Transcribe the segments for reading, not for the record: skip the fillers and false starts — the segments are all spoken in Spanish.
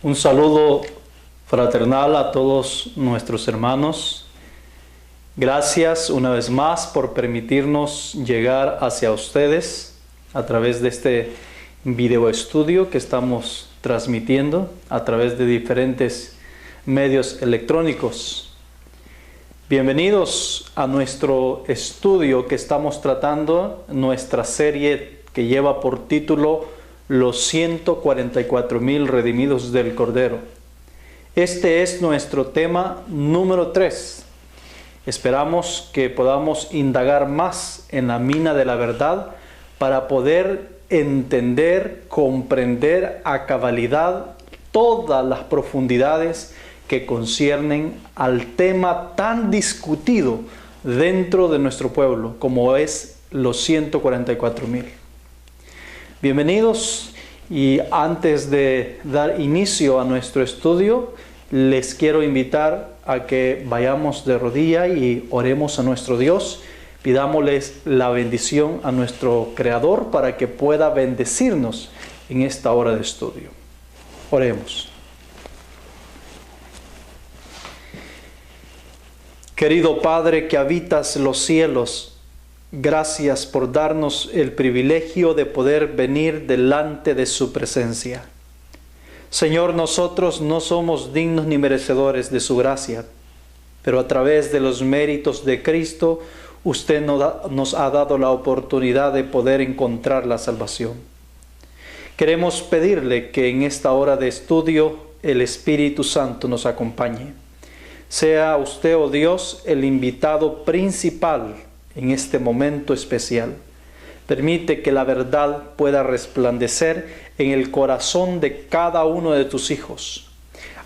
Un saludo fraternal a todos nuestros hermanos. Gracias una vez más por permitirnos llegar hacia ustedes a través de este video estudio que estamos transmitiendo a través de diferentes medios electrónicos. Bienvenidos a nuestro estudio que estamos tratando, nuestra serie que lleva por título Los 144,000 redimidos del Cordero. Este es nuestro tema número 3. Esperamos que podamos indagar más en la mina de la verdad para poder entender, comprender a cabalidad todas las profundidades que conciernen al tema tan discutido dentro de nuestro pueblo como es los 144,000. Bienvenidos, y antes de dar inicio a nuestro estudio, les quiero invitar a que vayamos de rodilla y oremos a nuestro Dios. Pidámosles la bendición a nuestro Creador para que pueda bendecirnos en esta hora de estudio. Oremos. Querido Padre que habitas los cielos, gracias por darnos el privilegio de poder venir delante de su presencia. Señor, nosotros no somos dignos ni merecedores de su gracia, pero a través de los méritos de Cristo, usted nos ha dado la oportunidad de poder encontrar la salvación. Queremos pedirle que en esta hora de estudio el Espíritu Santo nos acompañe. Sea usted, oh Dios, el invitado principal en este momento especial. Permite que la verdad pueda resplandecer en el corazón de cada uno de tus hijos.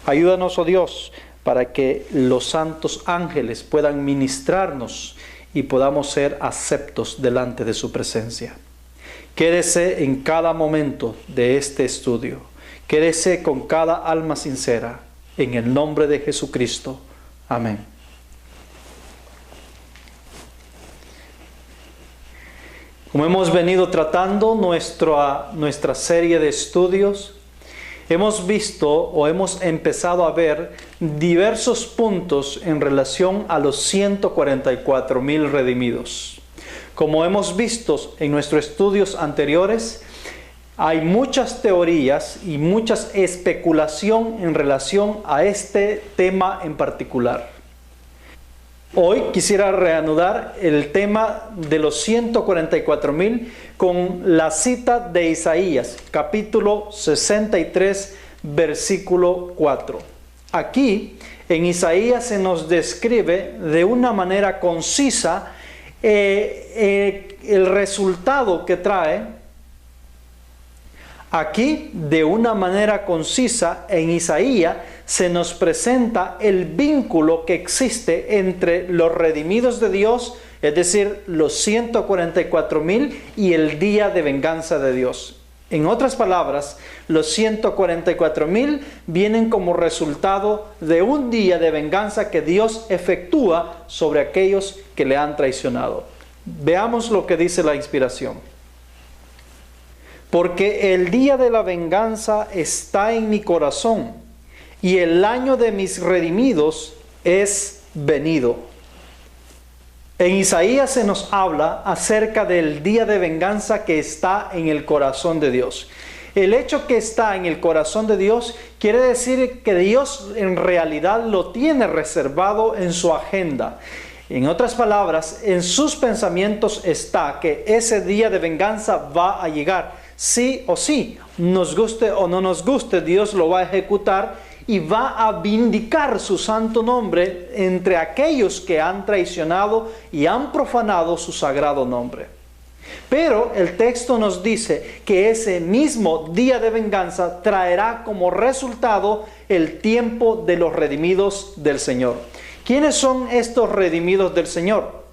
Ayúdanos, oh Dios, para que los santos ángeles puedan ministrarnos y podamos ser aceptos delante de su presencia. Quédese en cada momento de este estudio. Quédese con cada alma sincera. En el nombre de Jesucristo. Amén. Como hemos venido tratando nuestra serie de estudios, hemos visto o hemos empezado a ver diversos puntos en relación a los 144,000 redimidos. Como hemos visto en nuestros estudios anteriores, hay muchas teorías y mucha especulación en relación a este tema en particular. Hoy quisiera reanudar el tema de los 144,000 con la cita de Isaías, capítulo 63, versículo 4. Aquí, en Isaías se nos describe de una manera concisa el resultado que trae. Aquí, de una manera concisa, en Isaías se nos presenta el vínculo que existe entre los redimidos de Dios, es decir, los 144,000 y el día de venganza de Dios. En otras palabras, los 144,000 vienen como resultado de un día de venganza que Dios efectúa sobre aquellos que le han traicionado. Veamos lo que dice la inspiración. Porque el día de la venganza está en mi corazón, y el año de mis redimidos es venido. En Isaías se nos habla acerca del día de venganza que está en el corazón de Dios. El hecho que está en el corazón de Dios quiere decir que Dios en realidad lo tiene reservado en su agenda. En otras palabras, en sus pensamientos está que ese día de venganza va a llegar. Sí o sí, nos guste o no nos guste, Dios lo va a ejecutar y va a vindicar su santo nombre entre aquellos que han traicionado y han profanado su sagrado nombre. Pero el texto nos dice que ese mismo día de venganza traerá como resultado el tiempo de los redimidos del Señor. ¿Quiénes son estos redimidos del Señor?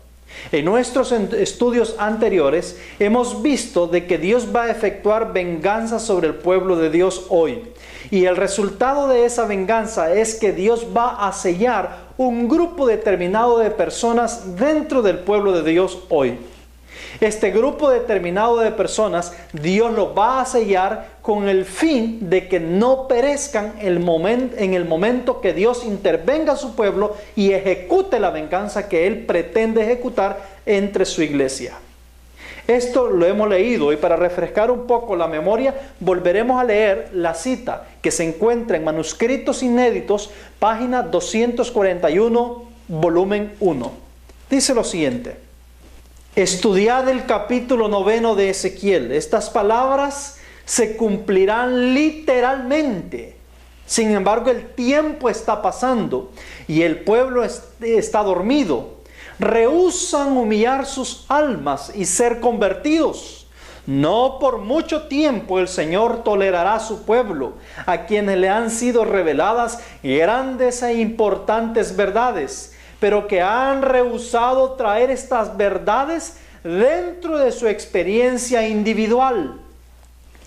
En nuestros estudios anteriores hemos visto de que Dios va a efectuar venganza sobre el pueblo de Dios hoy. Y el resultado de esa venganza es que Dios va a sellar un grupo determinado de personas dentro del pueblo de Dios hoy. Este grupo determinado de personas, Dios lo va a sellar con el fin de que no perezcan en el momento que Dios intervenga a su pueblo y ejecute la venganza que Él pretende ejecutar entre su iglesia. Esto lo hemos leído, y para refrescar un poco la memoria, volveremos a leer la cita que se encuentra en Manuscritos Inéditos, página 241, volumen 1. Dice lo siguiente: estudiad el capítulo 9 de Ezequiel. Estas palabras se cumplirán literalmente. Sin embargo, el tiempo está pasando y el pueblo está dormido. Rehúsan humillar sus almas y ser convertidos. No por mucho tiempo el Señor tolerará a su pueblo, a quienes le han sido reveladas grandes e importantes verdades, pero que han rehusado traer estas verdades dentro de su experiencia individual.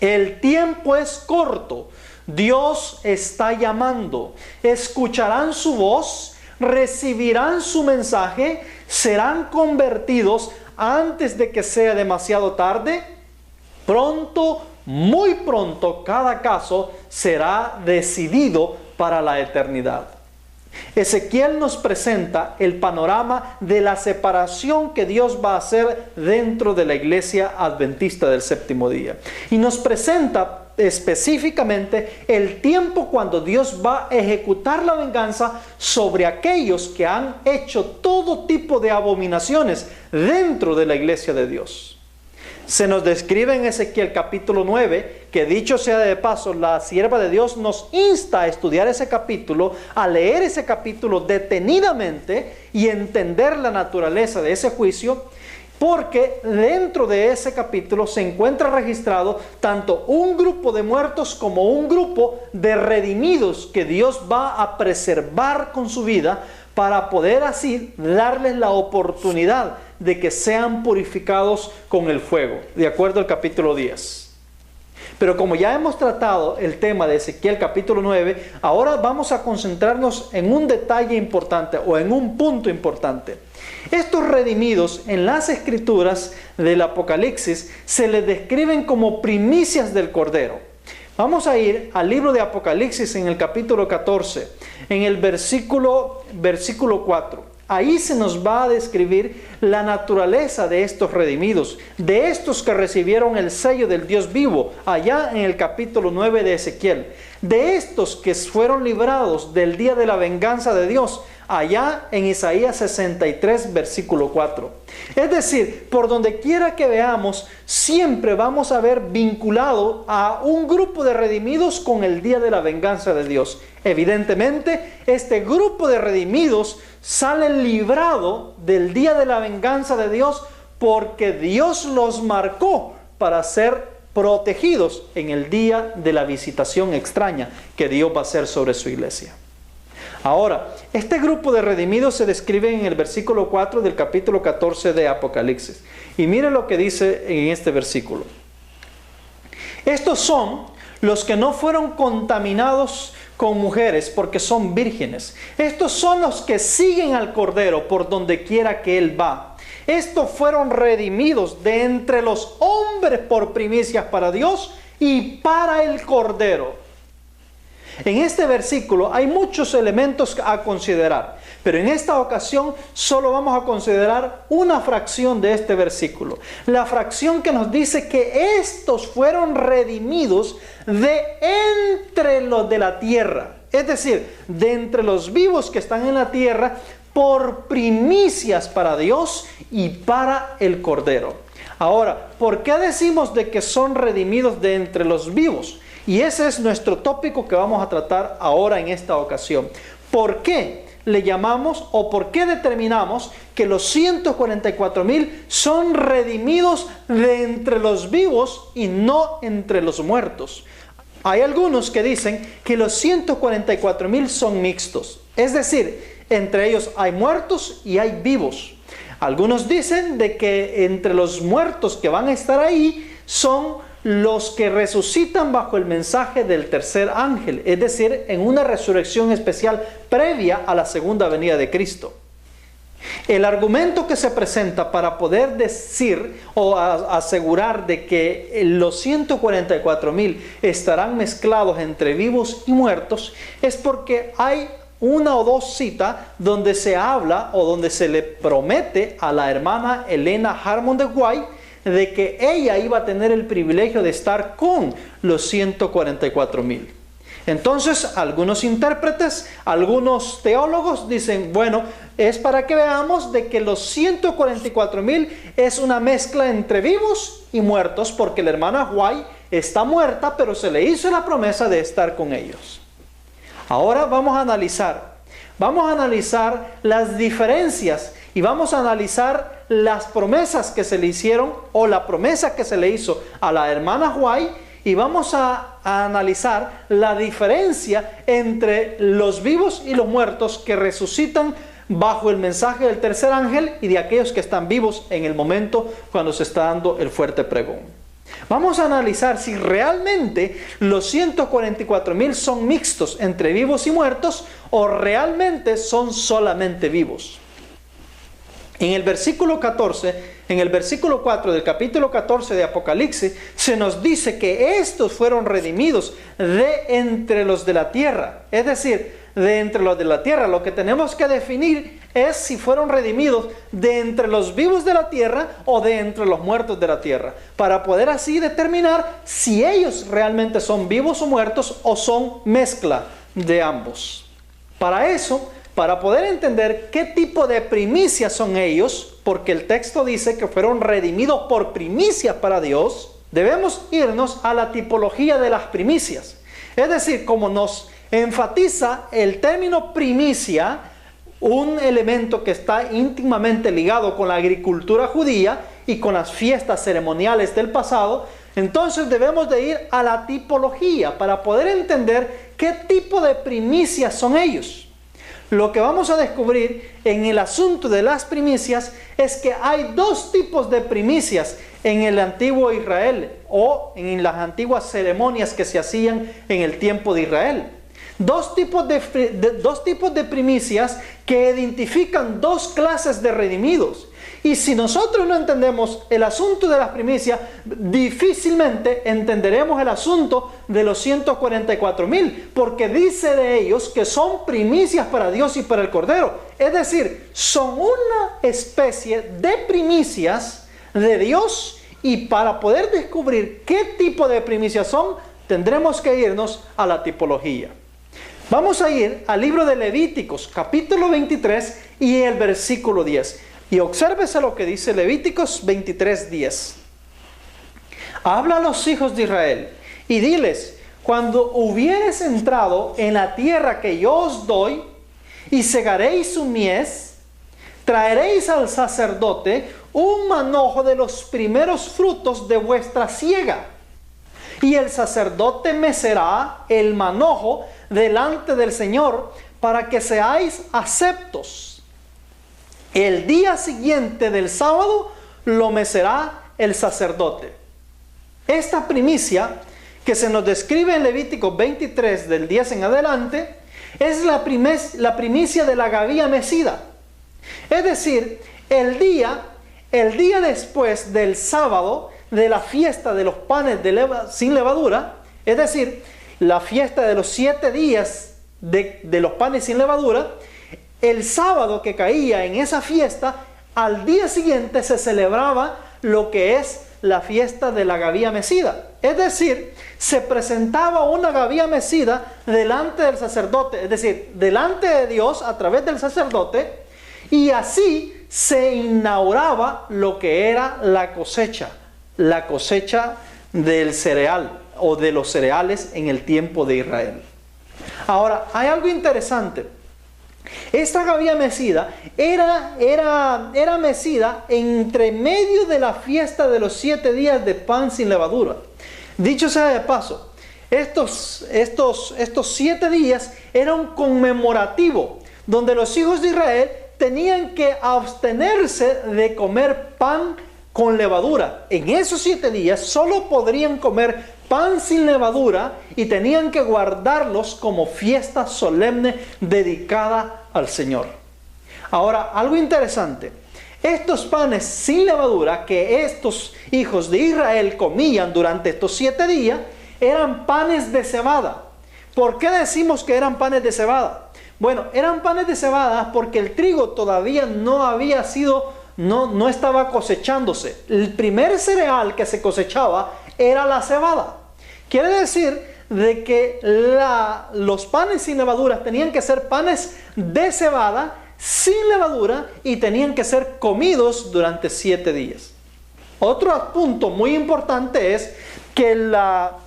El tiempo es corto. Dios está llamando. Escucharán su voz, recibirán su mensaje, serán convertidos antes de que sea demasiado tarde. Pronto, muy pronto, cada caso será decidido para la eternidad. Ezequiel nos presenta el panorama de la separación que Dios va a hacer dentro de la iglesia adventista del séptimo día. Y nos presenta específicamente el tiempo cuando Dios va a ejecutar la venganza sobre aquellos que han hecho todo tipo de abominaciones dentro de la iglesia de Dios. Se nos describe en Ezequiel capítulo 9, que dicho sea de paso, la sierva de Dios nos insta a estudiar ese capítulo, a leer ese capítulo detenidamente y entender la naturaleza de ese juicio, porque dentro de ese capítulo se encuentra registrado tanto un grupo de muertos como un grupo de redimidos que Dios va a preservar con su vida para poder así darles la oportunidad de que sean purificados con el fuego, de acuerdo al capítulo 10. Pero como ya hemos tratado el tema de Ezequiel capítulo 9, ahora vamos a concentrarnos en un detalle importante o en un punto importante. Estos redimidos en las escrituras del Apocalipsis se les describen como primicias del Cordero. Vamos a ir al libro de Apocalipsis en el capítulo 14, en el versículo 4. Ahí se nos va a describir la naturaleza de estos redimidos, de estos que recibieron el sello del Dios vivo, allá en el capítulo 9 de Ezequiel. De estos que fueron librados del día de la venganza de Dios, allá en Isaías 63, versículo 4. Es decir, por donde quiera que veamos, siempre vamos a ver vinculado a un grupo de redimidos con el día de la venganza de Dios. Evidentemente, este grupo de redimidos sale librado del día de la venganza de Dios porque Dios los marcó para ser protegidos en el día de la visitación extraña que Dios va a hacer sobre su iglesia. Ahora, este grupo de redimidos se describe en el versículo 4 del capítulo 14 de Apocalipsis. Y mire lo que dice en este versículo. Estos son los que no fueron contaminados con mujeres porque son vírgenes. Estos son los que siguen al Cordero por donde quiera que Él va. Estos fueron redimidos de entre los hombres por primicias para Dios y para el Cordero. En este versículo hay muchos elementos a considerar, pero en esta ocasión solo vamos a considerar una fracción de este versículo. La fracción que nos dice que estos fueron redimidos de entre los de la tierra. Es decir, de entre los vivos que están en la tierra por primicias para Dios y para el Cordero. Ahora, ¿por qué decimos de que son redimidos de entre los vivos? Y ese es nuestro tópico que vamos a tratar ahora en esta ocasión. ¿Por qué le llamamos o por qué determinamos que los 144,000 son redimidos de entre los vivos y no entre los muertos? Hay algunos que dicen que los 144,000 son mixtos. Es decir, entre ellos hay muertos y hay vivos. Algunos dicen de que entre los muertos que van a estar ahí son los que resucitan bajo el mensaje del tercer ángel, es decir, en una resurrección especial previa a la segunda venida de Cristo. El argumento que se presenta para poder decir o asegurar de que los 144,000 estarán mezclados entre vivos y muertos es porque hay una o dos citas donde se habla o donde se le promete a la hermana Elena Harmon de White de que ella iba a tener el privilegio de estar con los 144,000. Entonces, algunos intérpretes, algunos teólogos dicen, bueno, es para que veamos de que los 144,000 es una mezcla entre vivos y muertos, porque la hermana White está muerta, pero se le hizo la promesa de estar con ellos. Ahora vamos a analizar las diferencia y vamos a analizar las promesas que se le hicieron o la promesa que se le hizo a la hermana White y vamos a analizar la diferencia entre los vivos y los muertos que resucitan bajo el mensaje del tercer ángel y de aquellos que están vivos en el momento cuando se está dando el fuerte pregón. Vamos a analizar si realmente los 144,000 son mixtos entre vivos y muertos o realmente son solamente vivos. En el versículo 4 del capítulo 14 de Apocalipsis, se nos dice que estos fueron redimidos de entre los de la tierra. Es decir, de entre los de la tierra. Lo que tenemos que definir es si fueron redimidos de entre los vivos de la tierra o de entre los muertos de la tierra, para poder así determinar si ellos realmente son vivos o muertos o son mezcla de ambos. Para eso, para poder entender qué tipo de primicias son ellos, porque el texto dice que fueron redimidos por primicias para Dios, debemos irnos a la tipología de las primicias. Es decir, como nos enfatiza el término primicia, un elemento que está íntimamente ligado con la agricultura judía y con las fiestas ceremoniales del pasado, entonces debemos de ir a la tipología para poder entender qué tipo de primicias son ellos. Lo que vamos a descubrir en el asunto de las primicias es que hay dos tipos de primicias en el antiguo Israel o en las antiguas ceremonias que se hacían en el tiempo de Israel. Dos tipos de primicias que identifican dos clases de redimidos. Y si nosotros no entendemos el asunto de las primicias, difícilmente entenderemos el asunto de los 144,000, porque dice de ellos que son primicias para Dios y para el Cordero. Es decir, son una especie de primicias de Dios, y para poder descubrir qué tipo de primicias son, tendremos que irnos a la tipología. Vamos a ir al libro de Levíticos, capítulo 23 y el versículo 10. Y obsérvese lo que dice Levíticos 23:10. Habla a los hijos de Israel y diles: cuando hubieres entrado en la tierra que yo os doy y segaréis su mies, traeréis al sacerdote un manojo de los primeros frutos de vuestra siega. Y el sacerdote mecerá el manojo delante del Señor para que seáis aceptos. El día siguiente del sábado lo mecerá el sacerdote. Esta primicia que se nos describe en Levítico 23 del 10 en adelante es la primicia de la gavilla mecida. Es decir, el día después del sábado de la fiesta de los panes sin levadura, es decir, la fiesta de los 7 días de los panes sin levadura, el sábado que caía en esa fiesta, al día siguiente se celebraba lo que es la fiesta de la gavilla mecida. Es decir, se presentaba una gavilla mecida delante del sacerdote, es decir, delante de Dios a través del sacerdote, y así se inauguraba lo que era la cosecha del cereal o de los cereales en el tiempo de Israel. Ahora, hay algo interesante. Esta gavilla mecida era mecida entre medio de la fiesta de los 7 días de pan sin levadura. Dicho sea de paso, estos 7 días eran conmemorativo, donde los hijos de Israel tenían que abstenerse de comer pan con levadura. En esos 7 días solo podrían comer pan sin levadura y tenían que guardarlos como fiesta solemne dedicada al Señor. Ahora, algo interesante. Estos panes sin levadura que estos hijos de Israel comían durante estos 7 días, eran panes de cebada. ¿Por qué decimos que eran panes de cebada? Bueno, eran panes de cebada porque el trigo todavía no estaba cosechándose. El primer cereal que se cosechaba era la cebada. Quiere decir de que los panes sin levadura tenían que ser panes de cebada, sin levadura, y tenían que ser comidos durante 7 días. Otro punto muy importante es que la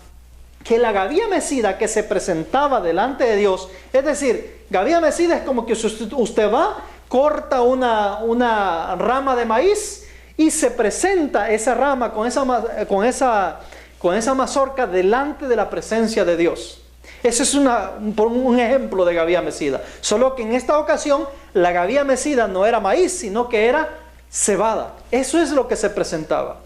gavilla mecida que se presentaba delante de Dios, es decir, gavilla mecida es como que usted va, corta una rama de maíz y se presenta esa rama con esa mazorca delante de la presencia de Dios. Ese es un ejemplo de gavilla mecida. Solo que en esta ocasión la gavilla mecida no era maíz, sino que era cebada. Eso es lo que se presentaba.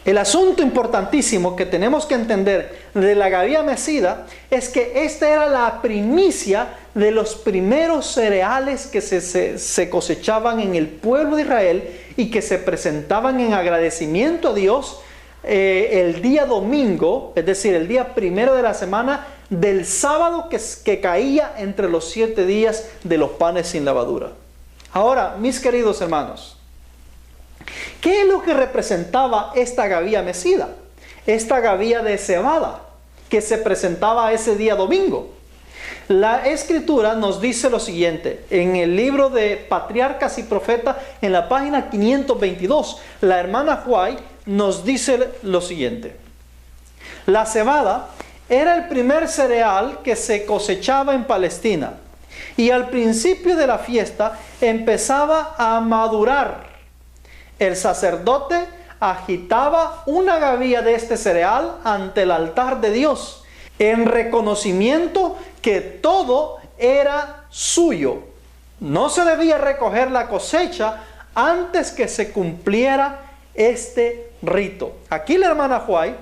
El asunto importantísimo que tenemos que entender de la gavilla mecida es que esta era la primicia de los primeros cereales que se cosechaban en el pueblo de Israel y que se presentaban en agradecimiento a Dios el día domingo, es decir, el día primero de la semana del sábado que caía entre los 7 días de los panes sin levadura. Ahora, mis queridos hermanos, ¿qué es lo que representaba esta gavilla mecida? Esta gavilla de cebada que se presentaba ese día domingo. La Escritura nos dice lo siguiente, en el libro de Patriarcas y Profetas, en la página 522, la hermana White nos dice lo siguiente: la cebada era el primer cereal que se cosechaba en Palestina, y al principio de la fiesta empezaba a madurar. El sacerdote agitaba una gavilla de este cereal ante el altar de Dios, en reconocimiento que todo era suyo. No se debía recoger la cosecha antes que se cumpliera este rito. Aquí la hermana White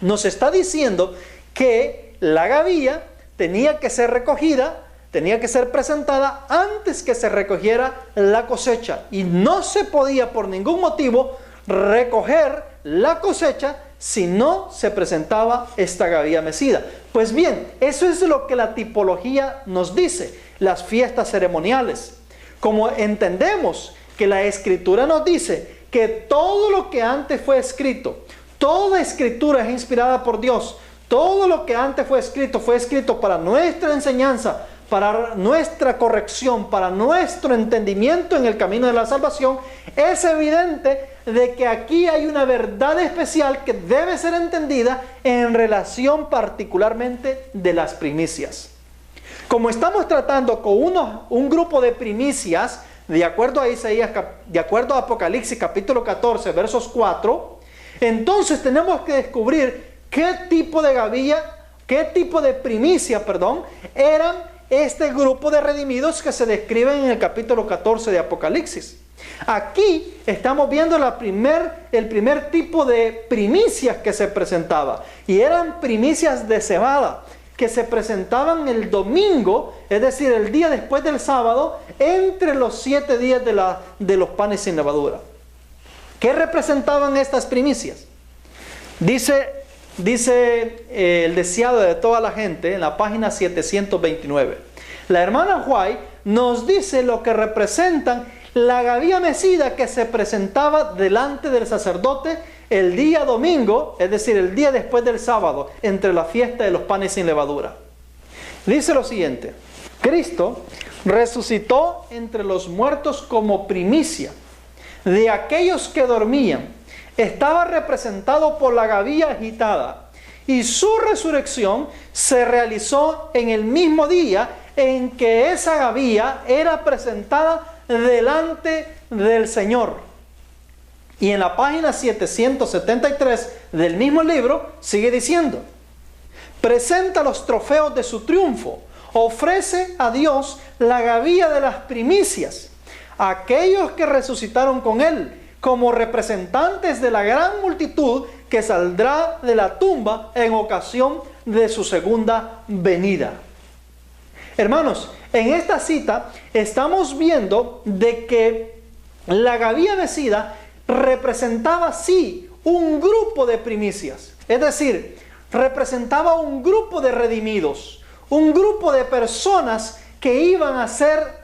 nos está diciendo que la gavilla tenía que ser recogida, tenía que ser presentada antes que se recogiera la cosecha, y no se podía por ningún motivo recoger la cosecha si no se presentaba esta gavilla mecida. Pues bien, eso es lo que la tipología nos dice, las fiestas ceremoniales. Como entendemos que la Escritura nos dice que todo lo que antes fue escrito, toda escritura es inspirada por Dios, todo lo que antes fue escrito para nuestra enseñanza, para nuestra corrección, para nuestro entendimiento en el camino de la salvación, es evidente de que aquí hay una verdad especial que debe ser entendida en relación particularmente de las primicias. Como estamos tratando con un grupo de primicias, de acuerdo a Isaías, de acuerdo a Apocalipsis capítulo 14, versos 4, entonces tenemos que descubrir qué tipo de gavilla, qué tipo de primicia, eran este grupo de redimidos que se describen en el capítulo 14 de Apocalipsis. Aquí estamos viendo el primer tipo de primicias que se presentaba, y eran primicias de cebada que se presentaban el domingo, es decir, el día después del sábado, entre los 7 días de los panes sin levadura. ¿Qué representaban estas primicias? Dice el deseado de toda la gente en la página 729. La hermana White nos dice lo que representan la gavilla mecida que se presentaba delante del sacerdote el día domingo, es decir, el día después del sábado, entre la fiesta de los panes sin levadura. Dice lo siguiente: Cristo resucitó entre los muertos como primicia de aquellos que dormían. Estaba representado por la gavilla agitada, y su resurrección se realizó en el mismo día en que esa gavilla era presentada delante del Señor. Y en la página 773 del mismo libro sigue diciendo: presenta los trofeos de su triunfo, ofrece a Dios la gavilla de las primicias, aquellos que resucitaron con él, como representantes de la gran multitud que saldrá de la tumba en ocasión de su segunda venida. Hermanos, en esta cita estamos viendo de que la gavilla mecida representaba sí un grupo de primicias, es decir, representaba un grupo de redimidos, un grupo de personas que iban a ser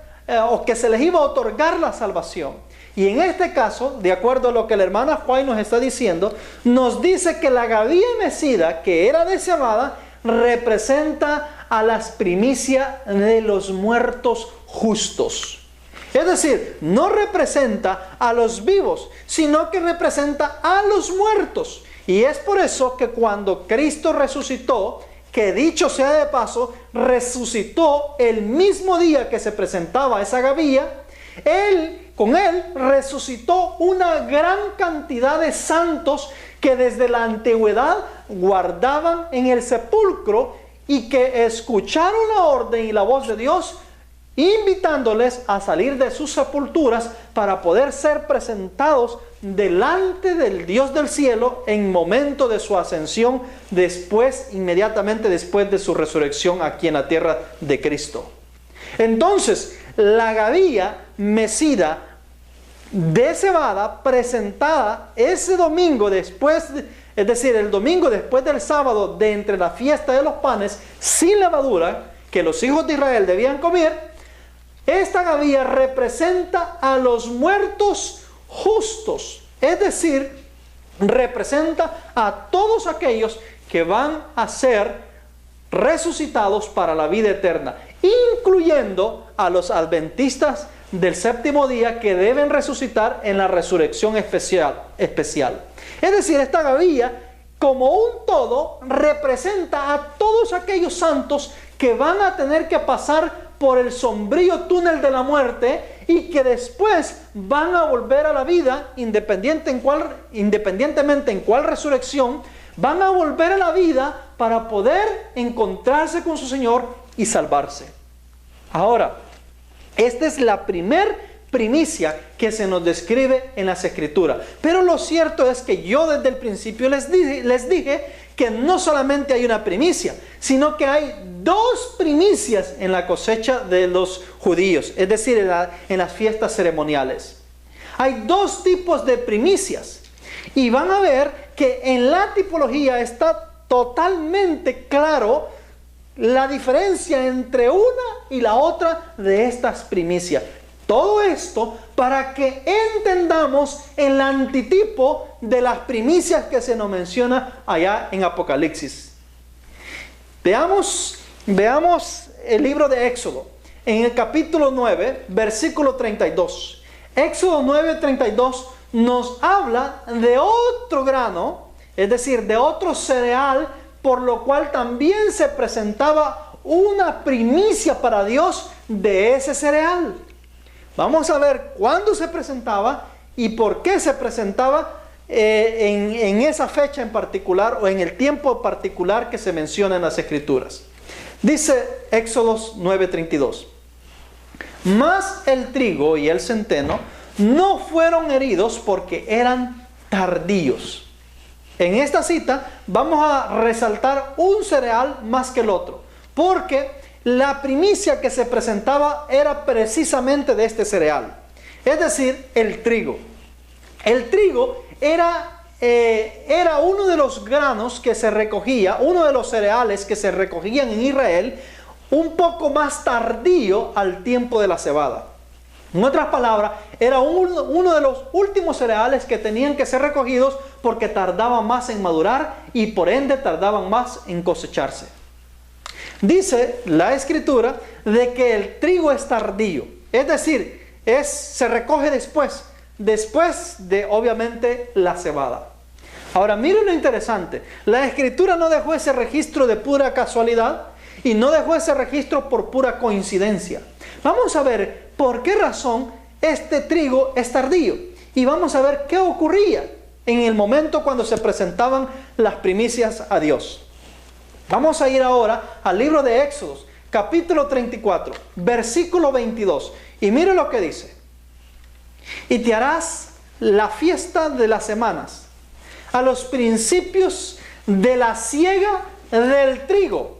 o que se les iba a otorgar la salvación. Y en este caso, de acuerdo a lo que la hermana Juárez nos está diciendo, nos dice que la gavilla mecida, que era de cebada, representa a las primicias de los muertos justos. Es decir, no representa a los vivos, sino que representa a los muertos. Y es por eso que cuando Cristo resucitó, que dicho sea de paso, resucitó el mismo día que se presentaba esa gavilla, con él resucitó una gran cantidad de santos que desde la antigüedad guardaban en el sepulcro y que escucharon la orden y la voz de Dios, invitándoles a salir de sus sepulturas para poder ser presentados delante del Dios del cielo en momento de su ascensión, inmediatamente después de su resurrección aquí en la tierra de Cristo. Entonces, la gavilla mecida de cebada presentada ese domingo es decir, el domingo después del sábado de entre la fiesta de los panes sin levadura que los hijos de Israel debían comer, esta gavilla representa a los muertos justos, es decir, representa a todos aquellos que van a ser resucitados para la vida eterna, incluyendo a los adventistas del séptimo día que deben resucitar en la resurrección especial. Es decir, esta gavilla como un todo representa a todos aquellos santos que van a tener que pasar por el sombrío túnel de la muerte y que después van a volver a la vida, independientemente en cuál resurrección, van a volver a la vida para poder encontrarse con su Señor y salvarse. Ahora, esta es la primicia que se nos describe en las Escrituras. Pero lo cierto es que yo desde el principio les dije que no solamente hay una primicia, sino que hay dos primicias en la cosecha de los judíos, es decir, en las fiestas ceremoniales. Hay dos tipos de primicias y van a ver que en la tipología está totalmente claro la diferencia entre una y la otra de estas primicias. Todo esto para que entendamos el antitipo de las primicias que se nos menciona allá en Apocalipsis. Veamos el libro de Éxodo, en el capítulo 9, versículo 32. Éxodo 9:32 nos habla de otro grano, es decir, de otro cereal, por lo cual también se presentaba una primicia para Dios de ese cereal. Vamos a ver cuándo se presentaba y por qué se presentaba en esa fecha en particular o en el tiempo particular que se menciona en las Escrituras. Dice Éxodo 9:32: Mas el trigo y el centeno no fueron heridos porque eran tardíos. En esta cita vamos a resaltar un cereal más que el otro, porque la primicia que se presentaba era precisamente de este cereal, es decir, el trigo. El trigo era uno de los granos que se recogía, uno de los cereales que se recogían en Israel, un poco más tardío al tiempo de la cebada. En otras palabras, era uno de los últimos cereales que tenían que ser recogidos porque tardaban más en madurar y por ende tardaban más en cosecharse. Dice la Escritura de que el trigo es tardío, es decir, se recoge después de obviamente la cebada. Ahora miren lo interesante, la Escritura no dejó ese registro de pura casualidad y no dejó ese registro por pura coincidencia. Vamos a ver por qué razón este trigo es tardío y vamos a ver qué ocurría en el momento cuando se presentaban las primicias a Dios. Vamos a ir ahora al libro de Éxodo, capítulo 34, versículo 22. Y mire lo que dice: Y te harás la fiesta de las semanas, a los principios de la siega del trigo,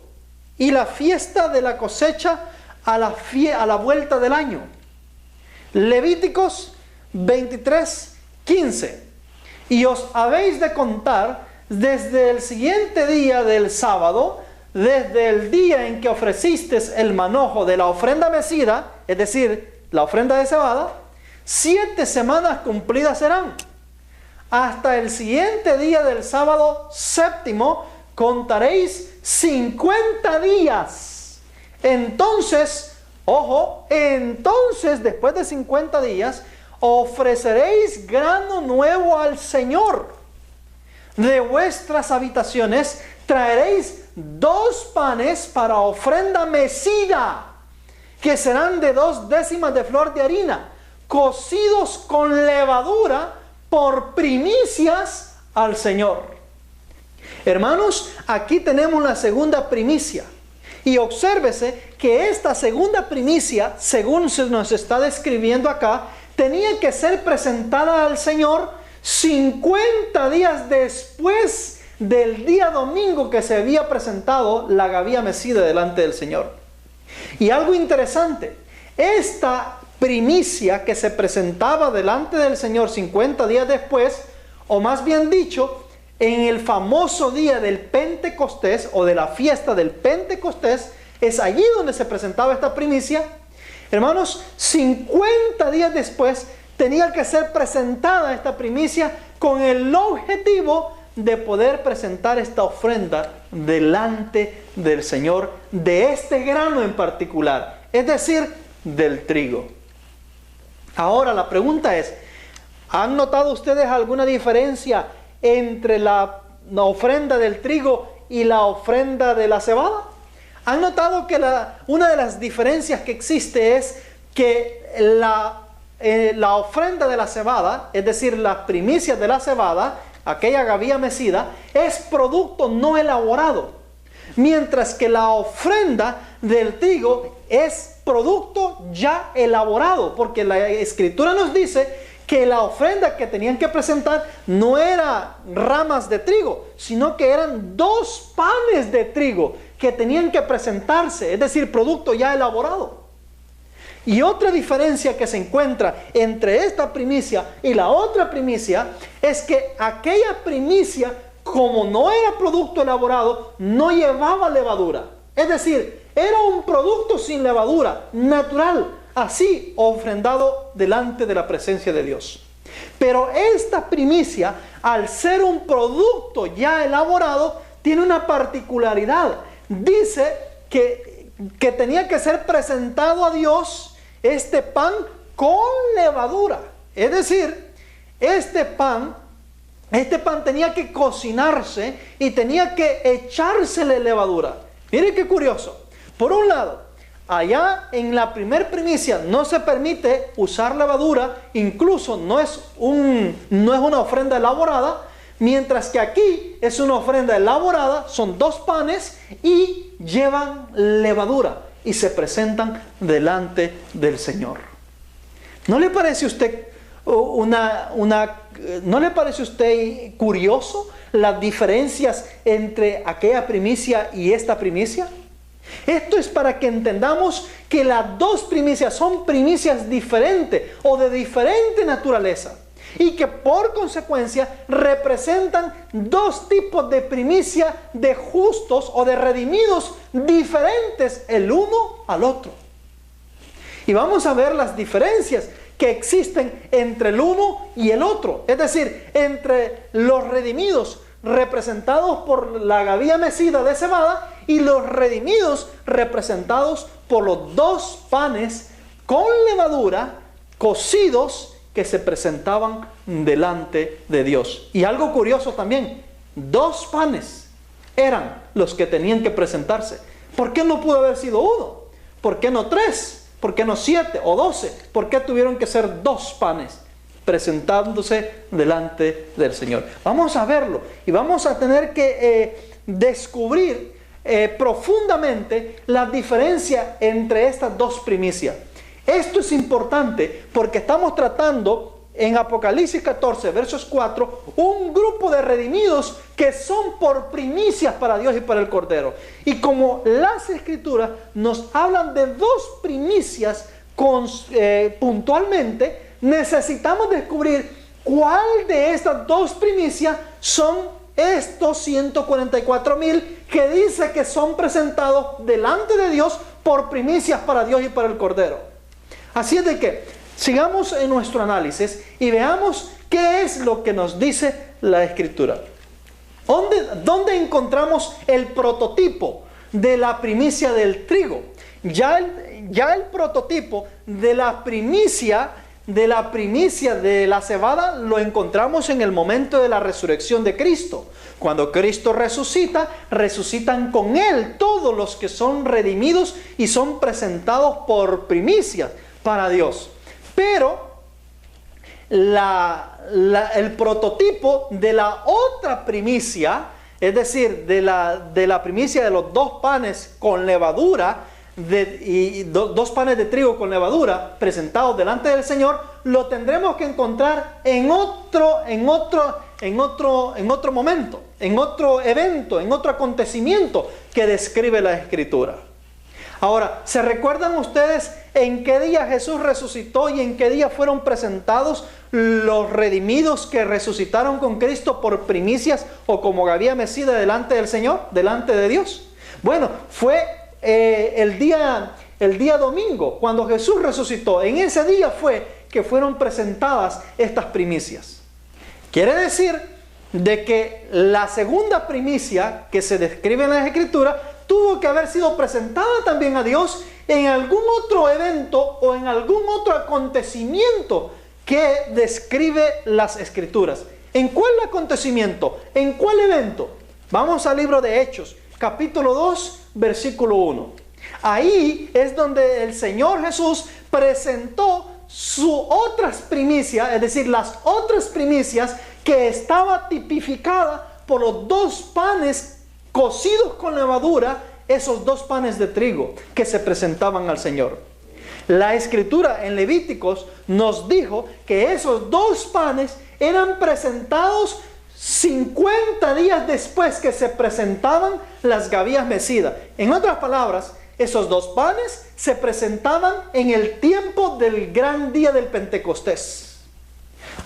y la fiesta de la cosecha a la vuelta del año. Levíticos 23:15. Y os habéis de contar desde el siguiente día del sábado, desde el día en que ofrecisteis el manojo de la ofrenda mecida, es decir, la ofrenda de cebada, 7 semanas cumplidas serán. Hasta el siguiente día del sábado séptimo contaréis 50 días. Entonces, ojo, entonces después de 50 días ofreceréis grano nuevo al Señor. De vuestras habitaciones traeréis 2 panes para ofrenda mecida, que serán de 2 décimas de flor de harina, cocidos con levadura por primicias al Señor. Hermanos, aquí tenemos la segunda primicia. Y obsérvese que esta segunda primicia, según se nos está describiendo acá, tenía que ser presentada al Señor 50 días después del día domingo que se había presentado la gavilla mecida delante del Señor. Y algo interesante, esta primicia que se presentaba delante del Señor 50 días después, o más bien dicho, en el famoso día del Pentecostés o de la fiesta del Pentecostés, es allí donde se presentaba esta primicia. Hermanos, 50 días después tenía que ser presentada esta primicia con el objetivo de poder presentar esta ofrenda delante del Señor, de este grano en particular, es decir, del trigo. Ahora la pregunta es, ¿han notado ustedes alguna diferencia entre la ofrenda del trigo y la ofrenda de la cebada? ¿Han notado que una de las diferencias que existe es que la ofrenda de la cebada, es decir, las primicias de la cebada, aquella gavilla mecida, es producto no elaborado, mientras que la ofrenda del trigo es producto ya elaborado, porque la Escritura nos dice que la ofrenda que tenían que presentar no era ramas de trigo, sino que eran 2 panes de trigo que tenían que presentarse, es decir, producto ya elaborado. Y otra diferencia que se encuentra entre esta primicia y la otra primicia es que aquella primicia, como no era producto elaborado, no llevaba levadura. Es decir, era un producto sin levadura, natural, así ofrendado delante de la presencia de Dios. Pero esta primicia, al ser un producto ya elaborado, tiene una particularidad. Dice que tenía que ser presentado a Dios este pan con levadura. Es decir, este pan tenía que cocinarse y tenía que echársele levadura. Mire qué curioso. Por un lado, allá en la primer primicia no se permite usar levadura, incluso no es una ofrenda elaborada, mientras que aquí es una ofrenda elaborada, son 2 panes y llevan levadura y se presentan delante del Señor. ¿No le parece a usted ¿no le parece a usted curioso las diferencias entre aquella primicia y esta primicia? Esto es para que entendamos que las 2 primicias son primicias diferentes o de diferente naturaleza y que por consecuencia representan 2 tipos de primicia de justos o de redimidos diferentes el uno al otro. Y vamos a ver las diferencias que existen entre el uno y el otro, es decir, entre los redimidos representados por la gavilla mecida de cebada y los redimidos representados por los 2 panes con levadura cocidos que se presentaban delante de Dios. Y algo curioso también, 2 panes eran los que tenían que presentarse. ¿Por qué no pudo haber sido 1? ¿Por qué no 3? ¿Por qué no 7 o 12? ¿Por qué tuvieron que ser 2 panes presentándose delante del Señor? Vamos a verlo y vamos a tener que descubrir profundamente la diferencia entre estas 2 primicias. Esto es importante porque estamos tratando en Apocalipsis 14, versos 4, un grupo de redimidos que son por primicias para Dios y para el Cordero. Y como las Escrituras nos hablan de dos primicias puntualmente, necesitamos descubrir cuál de estas dos primicias son estos 144,000 que dice que son presentados delante de Dios por primicias para Dios y para el Cordero. Así es de que sigamos en nuestro análisis y veamos qué es lo que nos dice la Escritura. ¿Dónde encontramos el prototipo de la primicia del trigo? Ya el prototipo de la primicia de la cebada lo encontramos en el momento de la resurrección de Cristo. Cuando Cristo resucita, resucitan con Él todos los que son redimidos y son presentados por primicias para Dios. Pero el prototipo de la otra primicia, es decir, de la primicia de los dos panes con levadura, dos panes de trigo con levadura presentados delante del Señor, lo tendremos que encontrar en otro momento, en otro evento, en otro acontecimiento que describe la Escritura. Ahora, ¿se recuerdan ustedes en qué día Jesús resucitó y en qué día fueron presentados los redimidos que resucitaron con Cristo por primicias o como había mecida delante del Señor, delante de Dios? Bueno, fue el día domingo, cuando Jesús resucitó. En ese día fue que fueron presentadas estas primicias. Quiere decir de que la segunda primicia que se describe en las Escrituras tuvo que haber sido presentada también a Dios en algún otro evento o en algún otro acontecimiento que describe las Escrituras. ¿En cuál acontecimiento? ¿En cuál evento? Vamos al libro de Hechos, capítulo 2, versículo 1. Ahí es donde el Señor Jesús presentó sus otras primicias, es decir, las otras primicias que estaba tipificada por los dos panes cocidos con levadura, esos dos panes de trigo que se presentaban al Señor. La Escritura en Levíticos nos dijo que esos dos panes eran presentados 50 días después que se presentaban las gavillas mecidas. En otras palabras, esos dos panes se presentaban en el tiempo del gran día del Pentecostés.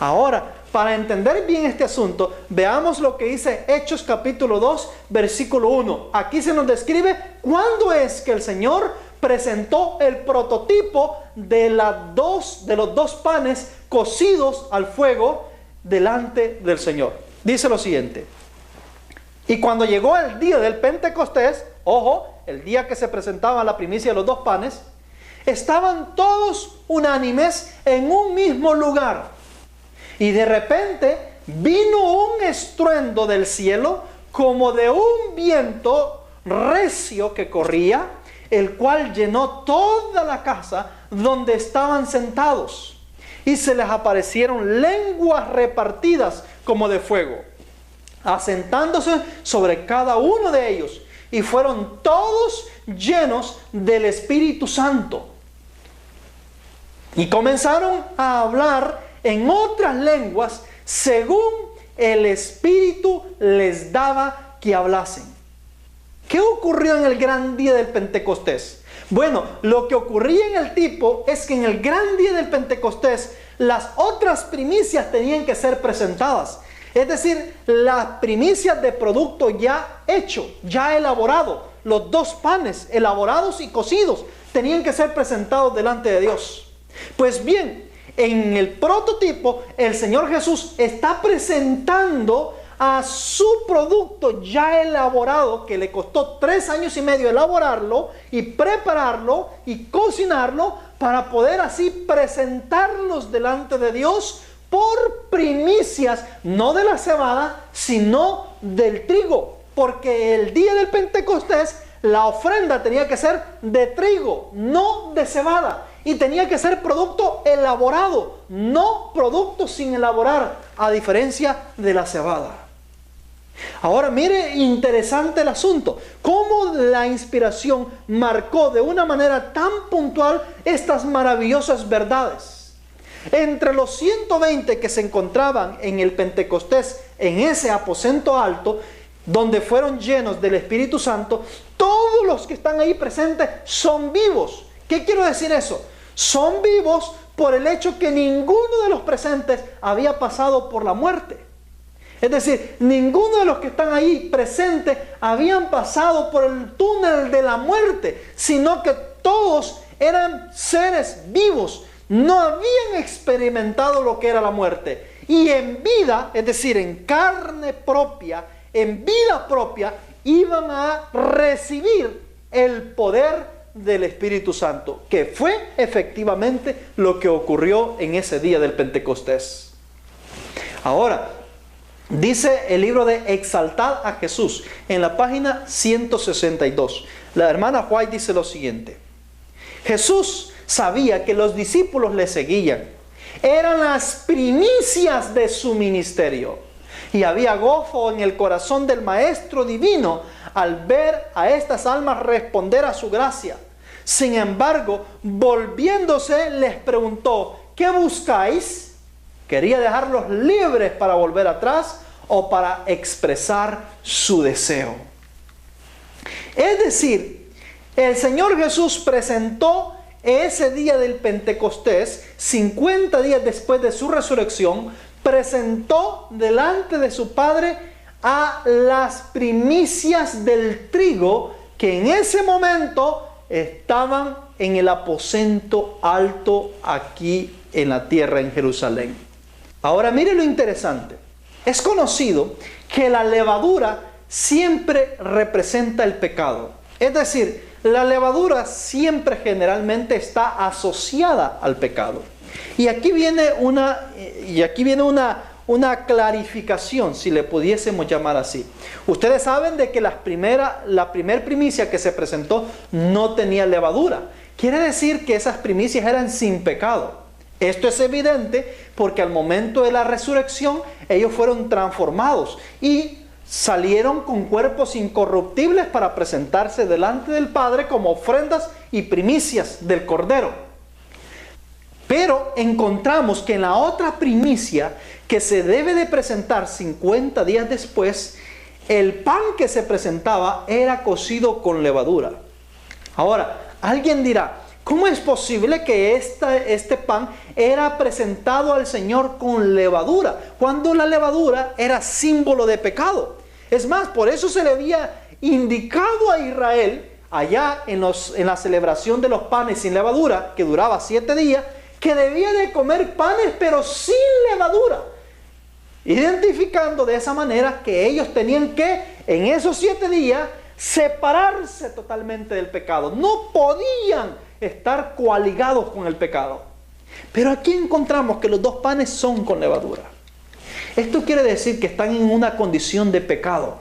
Ahora, para entender bien este asunto, veamos lo que dice Hechos capítulo 2, versículo 1. Aquí se nos describe cuándo es que el Señor presentó el prototipo de los dos panes cocidos al fuego delante del Señor. Dice lo siguiente: y cuando llegó el día del Pentecostés, ojo, el día que se presentaba la primicia de los dos panes, estaban todos unánimes en un mismo lugar. Y de repente vino un estruendo del cielo como de un viento recio que corría, el cual llenó toda la casa donde estaban sentados. Y se les aparecieron lenguas repartidas como de fuego, asentándose sobre cada uno de ellos. Y fueron todos llenos del Espíritu Santo. Y comenzaron a hablar en otras lenguas según el Espíritu les daba que hablasen. ¿Qué ocurrió en el gran día del Pentecostés? Bueno, lo que ocurría en el tipo es que en el gran día del Pentecostés las otras primicias tenían que ser presentadas. Es decir, las primicias de producto ya hecho, ya elaborado. Los dos panes elaborados y cocidos tenían que ser presentados delante de Dios. Pues bien, en el prototipo, el Señor Jesús está presentando a su producto ya elaborado, que le costó 3 años y medio elaborarlo y prepararlo y cocinarlo para poder así presentarlos delante de Dios por primicias, no de la cebada, sino del trigo. Porque el día del Pentecostés, la ofrenda tenía que ser de trigo, no de cebada. Y tenía que ser producto elaborado, no producto sin elaborar, a diferencia de la cebada. Ahora mire, interesante el asunto, cómo la inspiración marcó de una manera tan puntual estas maravillosas verdades. Entre los 120 que se encontraban en el Pentecostés, en ese aposento alto, donde fueron llenos del Espíritu Santo, todos los que están ahí presentes son vivos. ¿Qué quiero decir eso? Son vivos por el hecho que ninguno de los presentes había pasado por la muerte. Es decir, ninguno de los que están ahí presentes habían pasado por el túnel de la muerte, sino que todos eran seres vivos, no habían experimentado lo que era la muerte. Y en vida, es decir, en carne propia, en vida propia, iban a recibir el poder del Espíritu Santo, que fue efectivamente lo que ocurrió en ese día del Pentecostés. Ahora, dice el libro de Exaltad a Jesús, en la página 162. La hermana White dice lo siguiente: Jesús sabía que los discípulos le seguían. Eran las primicias de su ministerio. Y había gozo en el corazón del Maestro Divino al ver a estas almas responder a su gracia. Sin embargo, volviéndose, les preguntó: ¿qué buscáis? ¿Quería dejarlos libres para volver atrás o para expresar su deseo? Es decir, el Señor Jesús presentó ese día del Pentecostés, 50 días después de su resurrección, presentó delante de su Padre a las primicias del trigo que en ese momento estaban en el aposento alto aquí en la tierra, en Jerusalén. Ahora mire lo interesante. Es conocido que la levadura siempre representa el pecado. Es decir, la levadura siempre generalmente está asociada al pecado. Y aquí viene una clarificación, si le pudiésemos llamar así. Ustedes saben de que la primer primicia que se presentó no tenía levadura. Quiere decir que esas primicias eran sin pecado. Esto es evidente porque al momento de la resurrección ellos fueron transformados y salieron con cuerpos incorruptibles para presentarse delante del Padre como ofrendas y primicias del Cordero. Pero encontramos que en la otra primicia que se debe de presentar 50 días después, el pan que se presentaba era cocido con levadura. Ahora, alguien dirá: ¿cómo es posible que este pan era presentado al Señor con levadura, cuando la levadura era símbolo de pecado? Es más, por eso se le había indicado a Israel, allá en la celebración de los panes sin levadura, que duraba 7 días, que debía de comer panes pero sin levadura, identificando de esa manera que ellos tenían que, en esos 7 días, separarse totalmente del pecado. No podían estar coaligados con el pecado. Pero aquí encontramos que los 2 panes son con levadura. Esto quiere decir que están en una condición de pecado.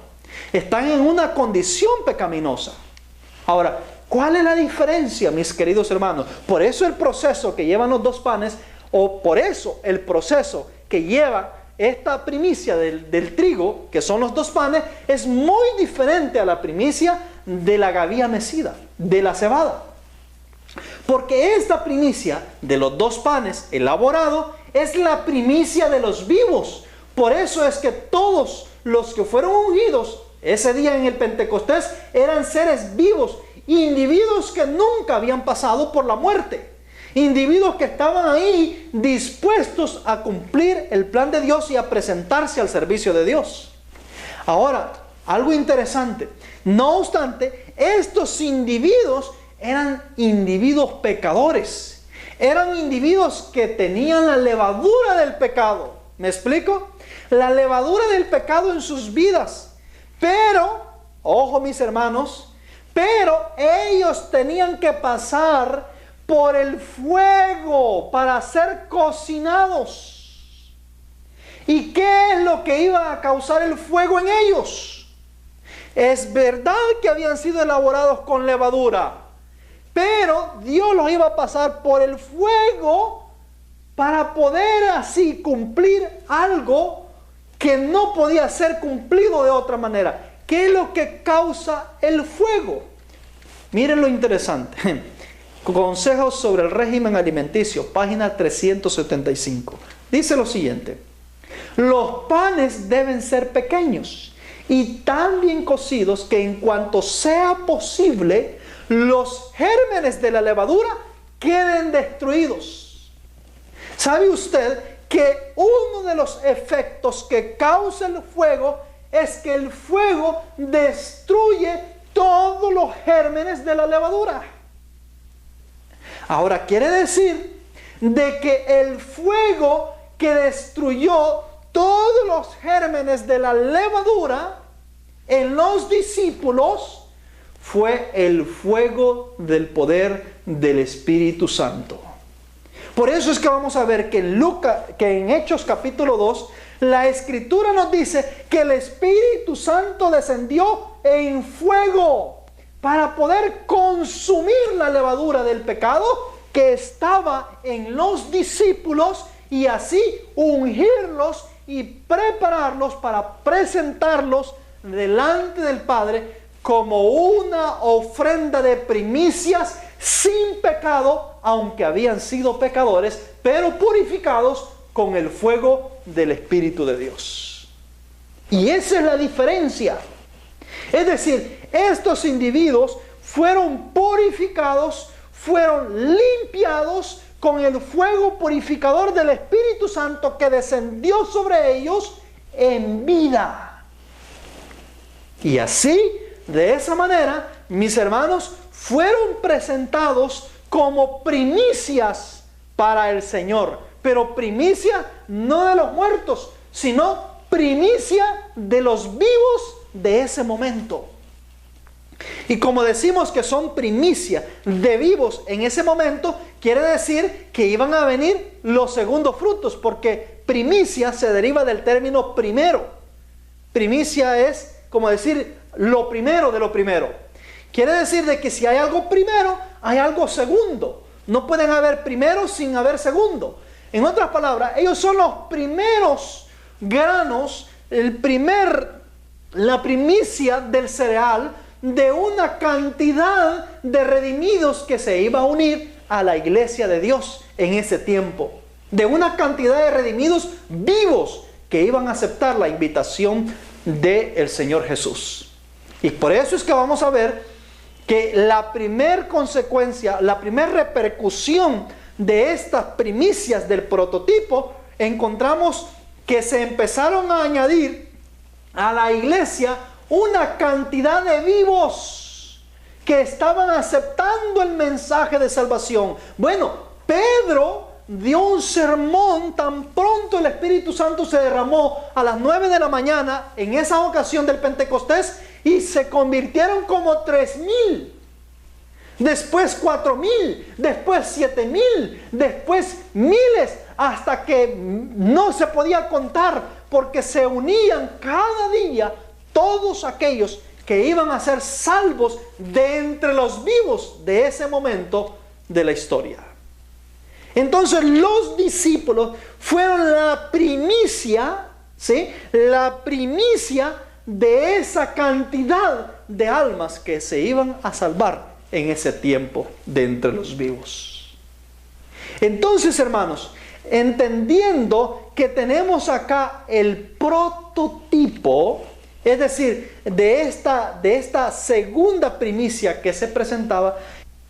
Están en una condición pecaminosa. Ahora, ¿cuál es la diferencia, mis queridos hermanos? Por eso el proceso que llevan los 2 panes, o por eso el proceso que lleva esta primicia del trigo, que son los 2 panes, es muy diferente a la primicia de la gavía mecida, de la cebada. Porque esta primicia de los 2 panes elaborados es la primicia de los vivos. Por eso es que todos los que fueron ungidos ese día en el Pentecostés eran seres vivos, individuos que nunca habían pasado por la muerte, individuos que estaban ahí dispuestos a cumplir el plan de Dios y a presentarse al servicio de Dios. Ahora, algo interesante, no obstante, estos individuos eran individuos pecadores, eran individuos que tenían la levadura del pecado. ¿Me explico? La levadura del pecado en sus vidas. Pero, ojo mis hermanos, pero ellos tenían que pasar por el fuego para ser cocinados. ¿Y qué es lo que iba a causar el fuego en ellos? Es verdad que habían sido elaborados con levadura, pero Dios los iba a pasar por el fuego para poder así cumplir algo que no podía ser cumplido de otra manera. ¿Qué es lo que causa el fuego? Miren lo interesante. Consejos sobre el régimen alimenticio, página 375. Dice lo siguiente: los panes deben ser pequeños y tan bien cocidos que en cuanto sea posible, los gérmenes de la levadura queden destruidos. ¿Sabe usted que uno de los efectos que causa el fuego es que el fuego destruye todos los gérmenes de la levadura? Ahora quiere decir de que el fuego que destruyó todos los gérmenes de la levadura en los discípulos fue el fuego del poder del Espíritu Santo. Por eso es que vamos a ver que en Hechos capítulo 2, la Escritura nos dice que el Espíritu Santo descendió en fuego para poder consumir la levadura del pecado que estaba en los discípulos y así ungirlos y prepararlos para presentarlos delante del Padre como una ofrenda de primicias sin pecado, aunque habían sido pecadores, pero purificados con el fuego del Espíritu de Dios. Y esa es la diferencia. Es decir, estos individuos fueron purificados, fueron limpiados con el fuego purificador del Espíritu Santo que descendió sobre ellos en vida. Y así, de esa manera, mis hermanos, fueron presentados como primicias para el Señor. Pero primicia no de los muertos, sino primicia de los vivos de ese momento. Y como decimos que son primicia de vivos en ese momento, quiere decir que iban a venir los segundos frutos, porque primicia se deriva del término primero. Primicia es como decir lo primero de lo primero. Quiere decir de que si hay algo primero, hay algo segundo. No pueden haber primero sin haber segundo. En otras palabras, ellos son los primeros granos, la primicia del cereal de una cantidad de redimidos que se iba a unir a la iglesia de Dios en ese tiempo. De una cantidad de redimidos vivos que iban a aceptar la invitación del Señor Jesús. Y por eso es que vamos a ver que la primer consecuencia, la primera repercusión de estas primicias del prototipo, encontramos que se empezaron a añadir a la iglesia una cantidad de vivos que estaban aceptando el mensaje de salvación. Bueno, Pedro dio un sermón tan pronto el Espíritu Santo se derramó a las 9 de la mañana en esa ocasión del Pentecostés, y se convirtieron como 3,000, después 4,000, después 7,000, después miles, hasta que no se podía contar, porque se unían cada día todos aquellos que iban a ser salvos de entre los vivos de ese momento de la historia. Entonces los discípulos fueron la primicia, ¿sí? La primicia de esa cantidad de almas que se iban a salvar en ese tiempo de entre los vivos. Entonces, hermanos, entendiendo que tenemos acá el prototipo, es decir, de esta segunda primicia que se presentaba,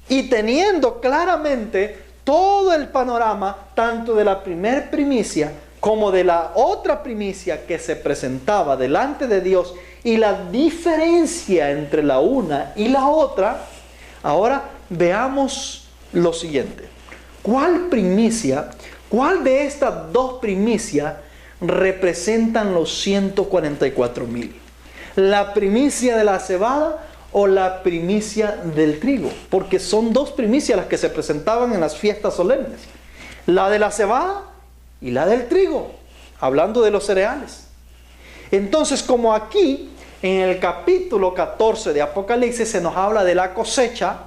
y teniendo claramente todo el panorama, tanto de la primer primicia como de la otra primicia que se presentaba delante de Dios, y la diferencia entre la una y la otra, ahora veamos lo siguiente. ¿Cuál de estas dos primicias representan los 144,000? ¿La primicia de la cebada o la primicia del trigo? Porque son dos primicias las que se presentaban en las fiestas solemnes: la de la cebada y la del trigo, hablando de los cereales. Entonces, como aquí en el capítulo 14 de Apocalipsis se nos habla de la cosecha,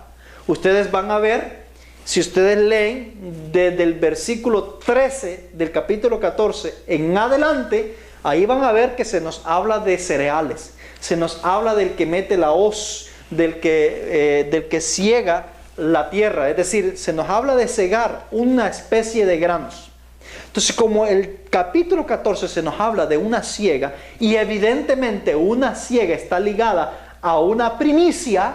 ustedes van a ver, si ustedes leen desde el versículo 13 del capítulo 14 en adelante, ahí van a ver que se nos habla de cereales, se nos habla del que mete la hoz, del que ciega la tierra, es decir, se nos habla de cegar una especie de granos. Entonces, como el capítulo 14 se nos habla de una siega, y evidentemente una siega está ligada a una primicia,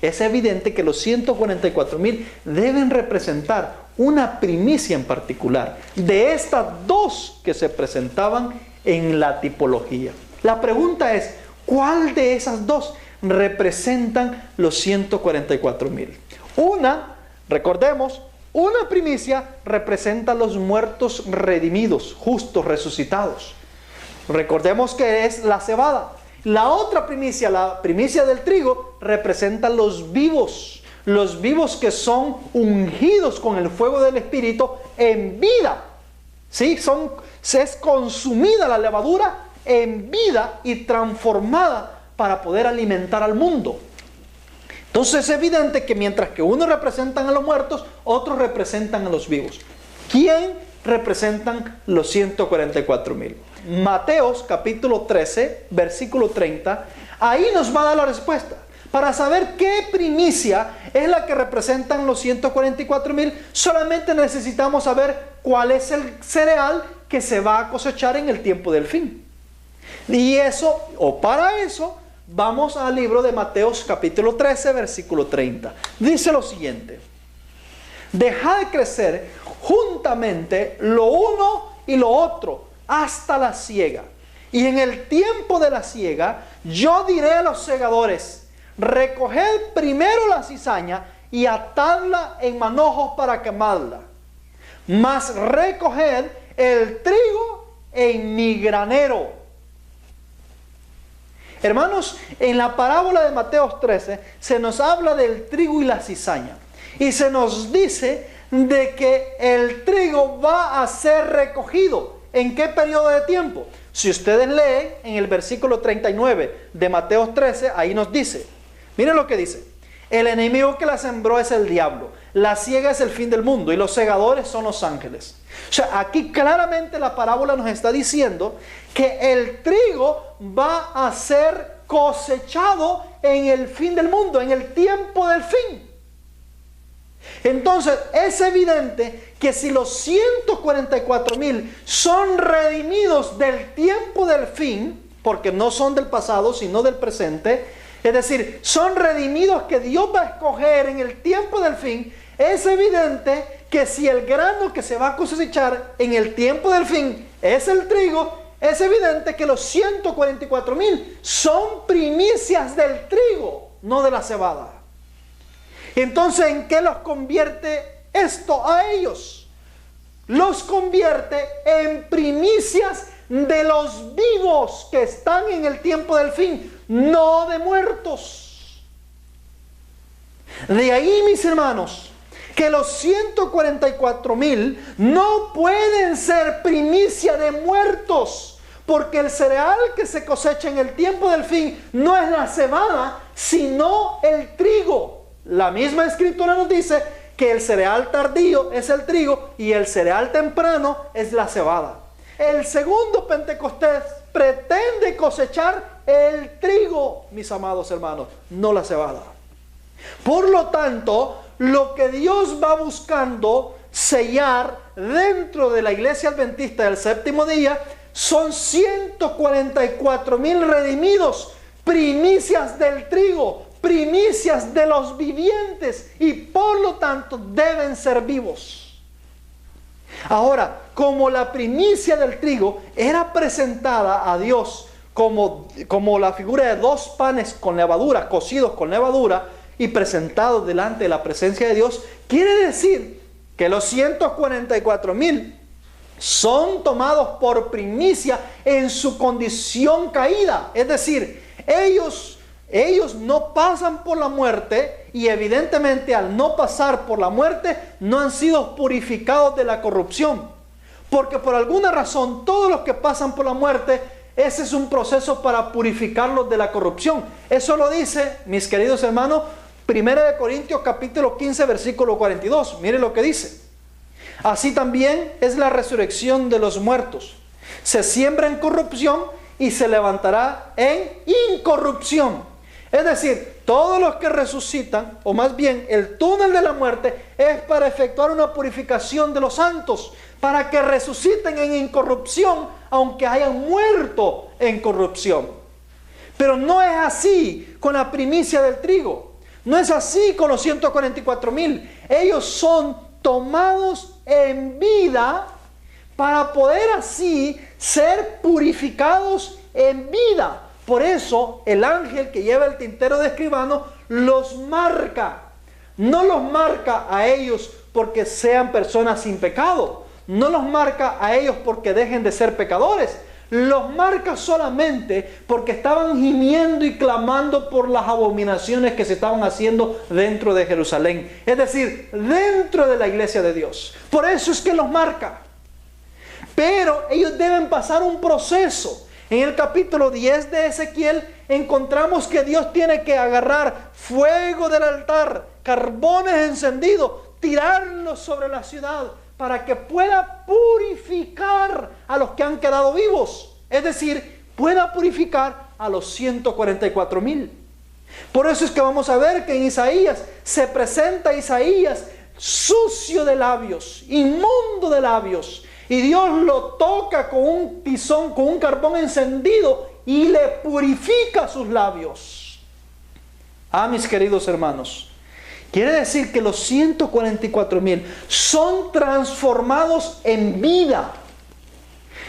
es evidente que los 144,000 deben representar una primicia en particular, de estas dos que se presentaban en la tipología. La pregunta es, ¿cuál de esas dos representan los 144,000? Una, recordemos, una primicia representa a los muertos redimidos, justos, resucitados. Recordemos que es la cebada. La otra primicia, la primicia del trigo, representa a los vivos que son ungidos con el fuego del Espíritu en vida. ¿Sí? Es consumida la levadura en vida y transformada para poder alimentar al mundo. Entonces es evidente que mientras que unos representan a los muertos, otros representan a los vivos. ¿Quién representan los 144,000? Mateos capítulo 13, versículo 30, ahí nos va a dar la respuesta. Para saber qué primicia es la que representan los 144,000, solamente necesitamos saber cuál es el cereal que se va a cosechar en el tiempo del fin. Y eso, o para eso, vamos al libro de Mateos capítulo 13, versículo 30. Dice lo siguiente: dejad crecer juntamente lo uno y lo otro hasta la siega. Y en el tiempo de la siega, yo diré a los segadores: recoged primero la cizaña y atadla en manojos para quemarla. Mas recoged el trigo en mi granero. Hermanos, en la parábola de Mateo 13 se nos habla del trigo y la cizaña. Y se nos dice de que el trigo va a ser recogido. ¿En qué periodo de tiempo? Si ustedes leen en el versículo 39 de Mateo 13, ahí nos dice, miren lo que dice: el enemigo que la sembró es el diablo, la siega es el fin del mundo y los segadores son los ángeles. O sea, aquí claramente la parábola nos está diciendo que el trigo va a ser cosechado en el fin del mundo, en el tiempo del fin. Entonces es evidente que si los 144,000 son redimidos del tiempo del fin, porque no son del pasado sino del presente, es decir, son redimidos que Dios va a escoger en el tiempo del fin, es evidente que si el grano que se va a cosechar en el tiempo del fin es el trigo, es evidente que los 144,000 son primicias del trigo, no de la cebada. Entonces, ¿en qué los convierte esto a ellos? Los convierte en primicias de los vivos que están en el tiempo del fin, no de muertos. De ahí, mis hermanos, que los 144,000 no pueden ser primicia de muertos, porque el cereal que se cosecha en el tiempo del fin no es la cebada, sino el trigo. La misma escritura nos dice que el cereal tardío es el trigo y el cereal temprano es la cebada. El segundo Pentecostés pretende cosechar el trigo, mis amados hermanos, no la cebada. Por lo tanto, lo que Dios va buscando sellar dentro de la iglesia adventista del séptimo día son 144,000 redimidos, primicias del trigo, primicias de los vivientes, y por lo tanto deben ser vivos. Ahora, como la primicia del trigo era presentada a Dios como la figura de dos panes con levadura, cocidos con levadura y presentados delante de la presencia de Dios, quiere decir que los 144,000 son tomados por primicia en su condición caída. Es decir, ellos no pasan por la muerte, y evidentemente al no pasar por la muerte no han sido purificados de la corrupción, porque por alguna razón todos los que pasan por la muerte, ese es un proceso para purificarlos de la corrupción. Eso lo dice, mis queridos hermanos, 1 Corintios capítulo 15 versículo 42. Miren lo que dice: así también es la resurrección de los muertos, se siembra en corrupción y se levantará en incorrupción. Es decir, todos los que resucitan, o más bien el túnel de la muerte, es para efectuar una purificación de los santos, para que resuciten en incorrupción, aunque hayan muerto en corrupción. Pero no es así con la primicia del trigo, no es así con los 144,000. Ellos son tomados en vida para poder así ser purificados en vida. Por eso el ángel que lleva el tintero de escribano los marca. No los marca a ellos porque sean personas sin pecado. No los marca a ellos porque dejen de ser pecadores. Los marca solamente porque estaban gimiendo y clamando por las abominaciones que se estaban haciendo dentro de Jerusalén. Es decir, dentro de la iglesia de Dios. Por eso es que los marca. Pero ellos deben pasar un proceso. En el capítulo 10 de Ezequiel encontramos que Dios tiene que agarrar fuego del altar, carbones encendidos, tirarlos sobre la ciudad para que pueda purificar a los que han quedado vivos. Es decir, pueda purificar a los 144,000. Por eso es que vamos a ver que en Isaías se presenta Isaías sucio de labios, inmundo de labios. Y Dios lo toca con un tizón, con un carbón encendido y le purifica sus labios. Mis queridos hermanos, quiere decir que los 144,000 son transformados en vida.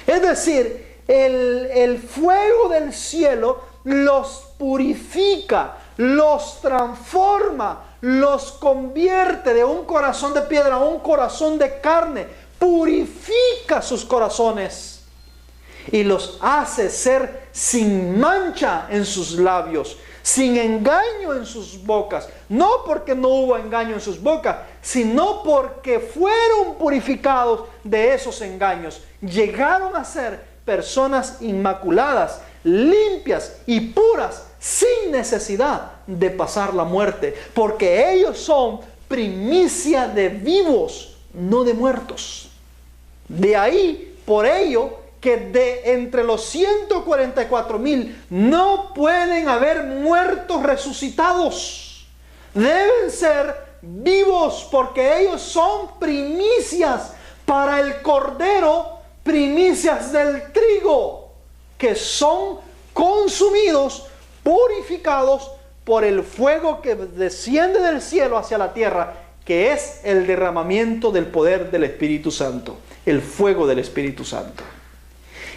Es decir, el fuego del cielo los purifica, los transforma, los convierte de un corazón de piedra a un corazón de carne. Purifica sus corazones y los hace ser sin mancha en sus labios, sin engaño en sus bocas. No porque no hubo engaño en sus bocas, sino porque fueron purificados de esos engaños. Llegaron a ser personas inmaculadas, limpias y puras, sin necesidad de pasar la muerte, porque ellos son primicia de vivos, no de muertos. De ahí, por ello, que de entre los 144,000 no pueden haber muertos resucitados. Deben ser vivos porque ellos son primicias para el Cordero, primicias del trigo, que son consumidos, purificados por el fuego que desciende del cielo hacia la tierra, que es el derramamiento del poder del Espíritu Santo, el fuego del Espíritu Santo.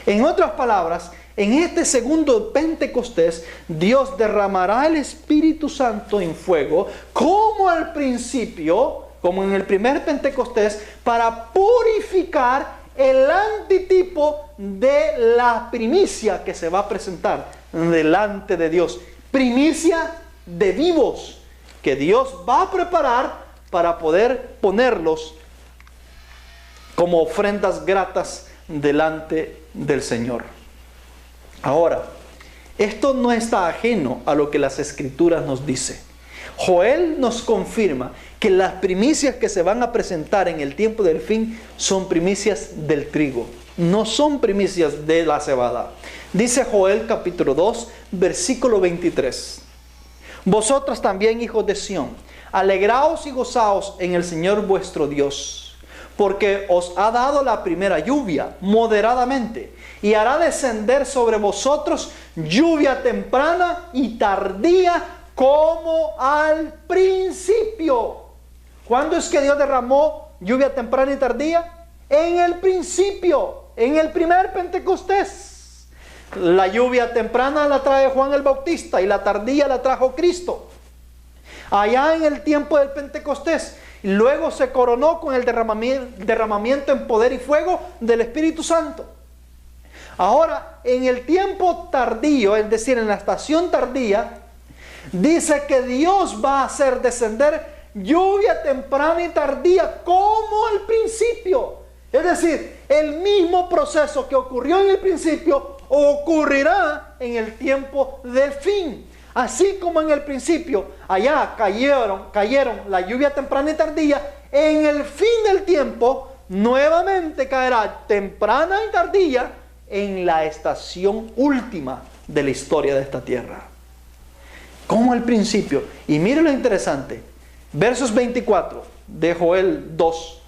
En otras palabras, en este segundo Pentecostés, Dios derramará el Espíritu Santo en fuego, como al principio, como en el primer Pentecostés, para purificar el antitipo de la primicia que se va a presentar delante de Dios. Primicia de vivos que Dios va a preparar para poder ponerlos como ofrendas gratas delante del Señor. Ahora, esto no está ajeno a lo que las Escrituras nos dicen. Joel nos confirma que las primicias que se van a presentar en el tiempo del fin son primicias del trigo, no son primicias de la cebada. Dice Joel capítulo 2, versículo 23. Vosotros también, hijos de Sión, alegraos y gozaos en el Señor vuestro Dios, porque os ha dado la primera lluvia moderadamente, y hará descender sobre vosotros lluvia temprana y tardía como al principio. ¿Cuándo es que Dios derramó lluvia temprana y tardía? En el principio, en el primer Pentecostés. La lluvia temprana la trae Juan el Bautista y la tardía la trajo Cristo. Allá en el tiempo del Pentecostés, luego se coronó con el derramamiento en poder y fuego del Espíritu Santo. Ahora, en el tiempo tardío, es decir, en la estación tardía, dice que Dios va a hacer descender lluvia temprana y tardía como al principio. Es decir, el mismo proceso que ocurrió en el principio ocurrirá en el tiempo del fin. Así como en el principio allá cayeron la lluvia temprana y tardía, en el fin del tiempo nuevamente caerá temprana y tardía en la estación última de la historia de esta tierra. como al principio. Y mire lo interesante, versos 24 de Joel 2.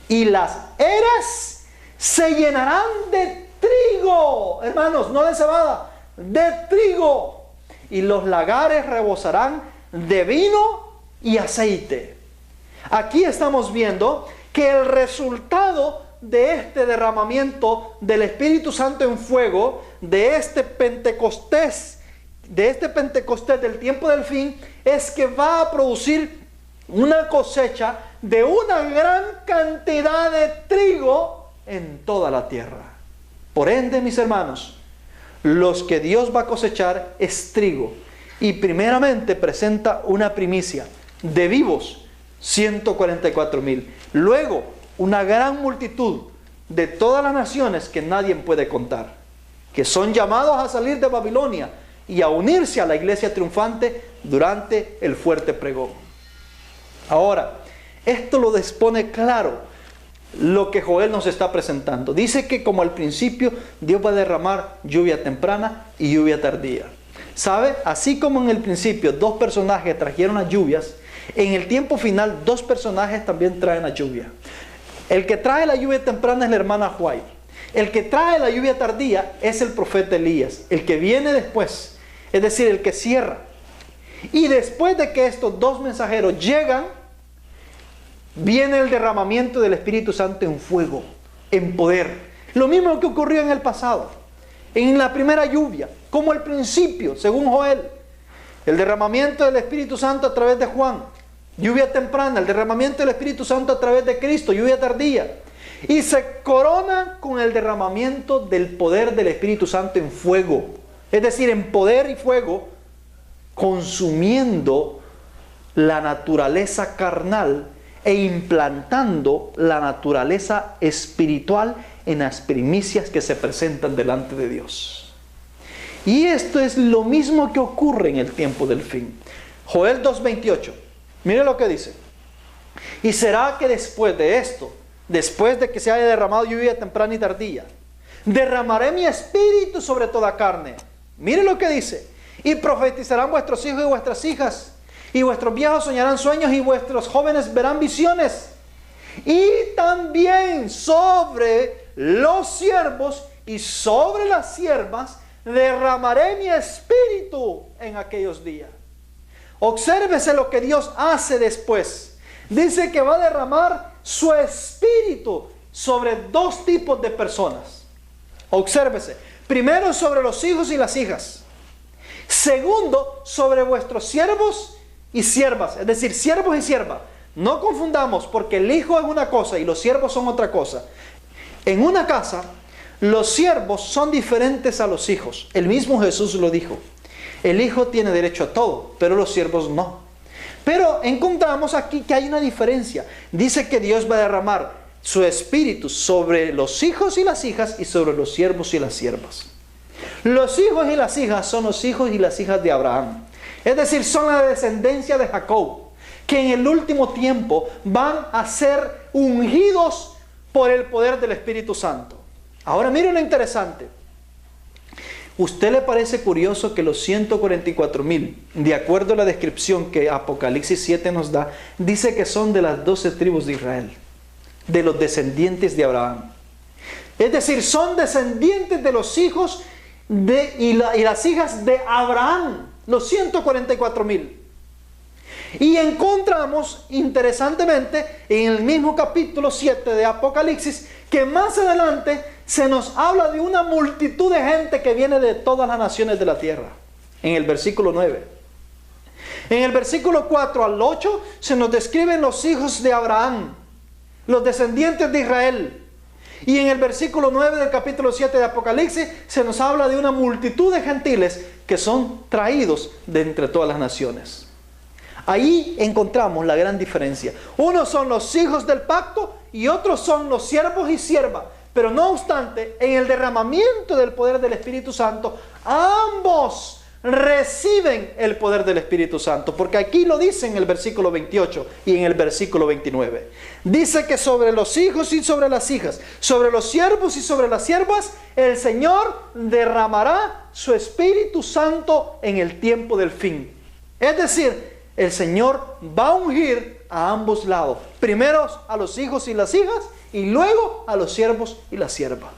Y las eras se llenarán de trigo, hermanos, no de cebada, de trigo. Y los lagares rebosarán de vino y aceite. Aquí estamos viendo que el resultado de este derramamiento del Espíritu Santo en fuego, de este Pentecostés del tiempo del fin, es que va a producir una cosecha de una gran cantidad de trigo en toda la tierra. Por ende, mis hermanos, los que Dios va a cosechar es trigo. Y primeramente presenta una primicia de vivos, 144,000. Luego, una gran multitud de todas las naciones que nadie puede contar, que son llamados a salir de Babilonia y a unirse a la iglesia triunfante durante el fuerte pregón. Ahora, esto lo dispone claro lo que Joel nos está presentando. Dice que como al principio Dios va a derramar lluvia temprana y lluvia tardía. ¿Sabe? Así como en el principio dos personajes trajeron las lluvias, en el tiempo final dos personajes también traen la lluvia. El que trae la lluvia temprana es la hermana White. El que trae la lluvia tardía es el profeta Elías, el que viene después, es decir, el que cierra. Y después de que estos dos mensajeros llegan, viene el derramamiento del Espíritu Santo en fuego, en poder. Lo mismo que ocurrió en el pasado, en la primera lluvia, como al principio, según Joel. El derramamiento del Espíritu Santo a través de Juan, lluvia temprana. El derramamiento del Espíritu Santo a través de Cristo, lluvia tardía. Y se corona con el derramamiento del poder del Espíritu Santo en fuego. Es decir, en poder y fuego, consumiendo la naturaleza carnal e implantando la naturaleza espiritual en las primicias que se presentan delante de Dios. Y esto es lo mismo que ocurre en el tiempo del fin. Joel 2:28. Mire lo que dice. Y será que después de esto, después de que se haya derramado lluvia temprana y tardía, derramaré mi espíritu sobre toda carne. Mire lo que dice. Y profetizarán vuestros hijos y vuestras hijas, y vuestros viejos soñarán sueños, y vuestros jóvenes verán visiones. Y también sobre los siervos y sobre las siervas derramaré mi espíritu en aquellos días. Obsérvese lo que Dios hace después. Dice que va a derramar su espíritu sobre dos tipos de personas. Obsérvese. Primero, sobre los hijos y las hijas. Segundo, sobre vuestros siervos y siervas. Es decir, siervos y siervas. No confundamos, porque el hijo es una cosa y los siervos son otra cosa. En una casa, los siervos son diferentes a los hijos. El mismo Jesús lo dijo. El hijo tiene derecho a todo, pero los siervos no. Pero encontramos aquí que hay una diferencia. Dice que Dios va a derramar su espíritu sobre los hijos y las hijas y sobre los siervos y las siervas. Los hijos y las hijas son los hijos y las hijas de Abraham. Es decir, son la descendencia de Jacob, que en el último tiempo van a ser ungidos por el poder del Espíritu Santo. Ahora miren lo interesante. ¿Usted le parece curioso que los 144,000, de acuerdo a la descripción que Apocalipsis 7 nos da, dice que son de las 12 tribus de Israel, de los descendientes de Abraham? Es decir, son descendientes de los hijos y las hijas de Abraham, los 144,000. Y encontramos, interesantemente, en el mismo capítulo 7 de Apocalipsis, que más adelante se nos habla de una multitud de gente que viene de todas las naciones de la tierra, en el versículo 9. En el versículo 4 al 8 se nos describen los hijos de Abraham, los descendientes de Israel. Y en el versículo 9 del capítulo 7 de Apocalipsis se nos habla de una multitud de gentiles que son traídos de entre todas las naciones. Ahí encontramos la gran diferencia. Unos son los hijos del pacto y otros son los siervos y siervas. Pero no obstante, en el derramamiento del poder del Espíritu Santo, ambos reciben el poder del Espíritu Santo, porque aquí lo dice en el versículo 28 y en el versículo 29. Dice que sobre los hijos y sobre las hijas, sobre los siervos y sobre las siervas, el Señor derramará su Espíritu Santo en el tiempo del fin. Es decir, el Señor va a ungir a ambos lados, primero a los hijos y las hijas, y luego a los siervos y las siervas.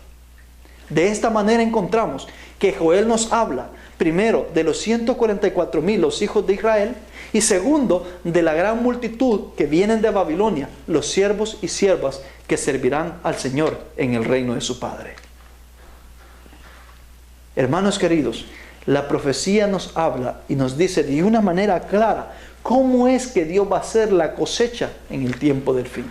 De esta manera encontramos que Joel nos habla, primero, de los 144,000, los hijos de Israel, y segundo, de la gran multitud que vienen de Babilonia, los siervos y siervas que servirán al Señor en el reino de su Padre. Hermanos queridos, la profecía nos habla y nos dice de una manera clara cómo es que Dios va a hacer la cosecha en el tiempo del fin.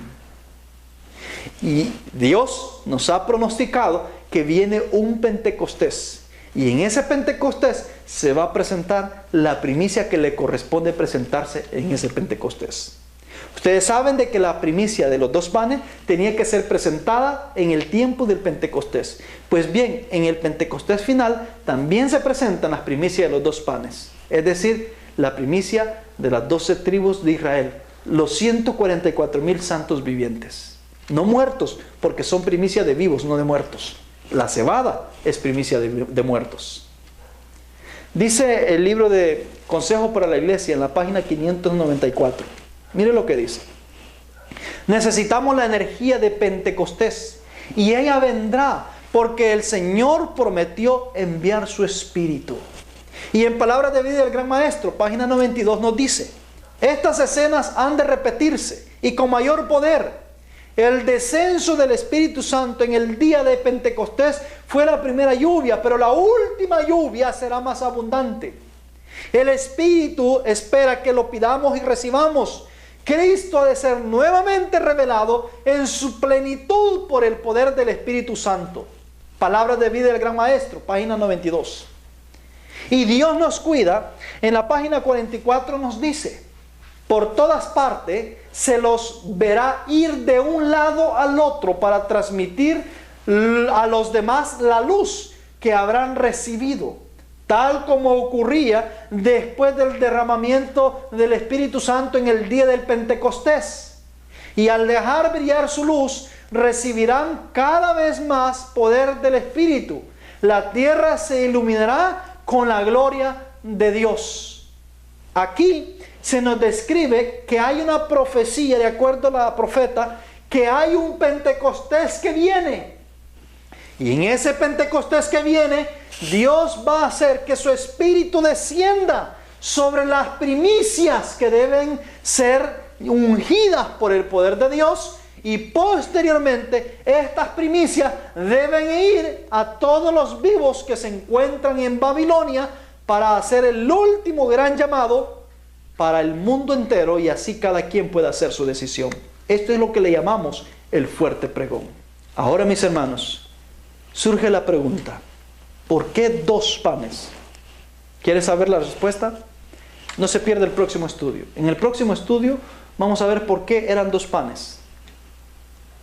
Y Dios nos ha pronosticado que viene un Pentecostés. Y en ese Pentecostés se va a presentar la primicia que le corresponde presentarse en ese Pentecostés. Ustedes saben de que la primicia de los 2 panes tenía que ser presentada en el tiempo del Pentecostés. Pues bien, en el Pentecostés final también se presentan las primicias de los 2 panes. Es decir, la primicia de las 12 tribus de Israel, los 144,000 santos vivientes. No muertos, porque son primicia de vivos, no de muertos. La cebada es primicia de muertos. Dice el libro de Consejo para la Iglesia en la página 594. Mire lo que dice. Necesitamos la energía de Pentecostés y ella vendrá porque el Señor prometió enviar su Espíritu. Y en Palabras de Vida del Gran Maestro, página 92 nos dice: estas escenas han de repetirse y con mayor poder. El descenso del Espíritu Santo en el día de Pentecostés fue la primera lluvia, pero la última lluvia será más abundante. El Espíritu espera que lo pidamos y recibamos. Cristo ha de ser nuevamente revelado en su plenitud por el poder del Espíritu Santo. Palabras de Vida del Gran Maestro, página 92. Y Dios nos cuida, en la página 44 nos dice: por todas partes se los verá ir de un lado al otro para transmitir a los demás la luz que habrán recibido, tal como ocurría después del derramamiento del Espíritu Santo en el día del Pentecostés. Y al dejar brillar su luz, recibirán cada vez más poder del Espíritu. La tierra se iluminará con la gloria de Dios. Aquí se nos describe que hay una profecía, de acuerdo a la profeta, que hay un Pentecostés que viene. Y en ese Pentecostés que viene, Dios va a hacer que su Espíritu descienda sobre las primicias que deben ser ungidas por el poder de Dios. Y posteriormente, estas primicias deben ir a todos los vivos que se encuentran en Babilonia para hacer el último gran llamado para el mundo entero, y así cada quien pueda hacer su decisión. Esto es lo que le llamamos el fuerte pregón. Ahora, mis hermanos, surge la pregunta: ¿por qué 2 panes? ¿Quieres saber la respuesta? No se pierda el próximo estudio. En el próximo estudio vamos a ver por qué eran 2 panes.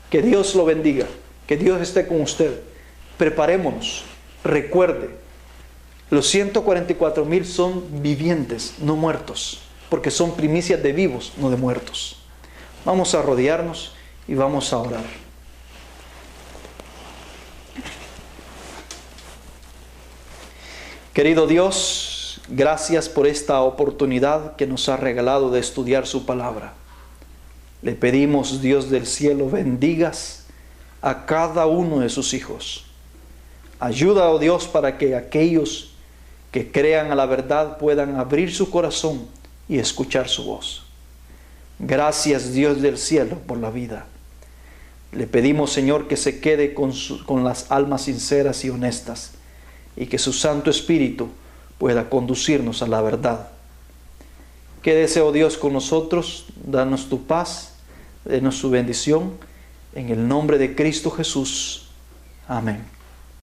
Que Dios lo bendiga, que Dios esté con usted. Preparémonos. Recuerde, los 144,000 son vivientes, no muertos, porque son primicias de vivos, no de muertos. Vamos a arrodillarnos y vamos a orar. Querido Dios, gracias por esta oportunidad que nos ha regalado de estudiar su palabra. Le pedimos, Dios del cielo, bendigas a cada uno de sus hijos. Ayuda, oh Dios, para que aquellos que crean a la verdad puedan abrir su corazón y escuchar su voz. Gracias, Dios del cielo, por la vida. Le pedimos, Señor, que se quede con las almas sinceras y honestas, y que su Santo Espíritu pueda conducirnos a la verdad. Quédese, oh Dios, con nosotros, danos tu paz, denos su bendición, en el nombre de Cristo Jesús. Amén.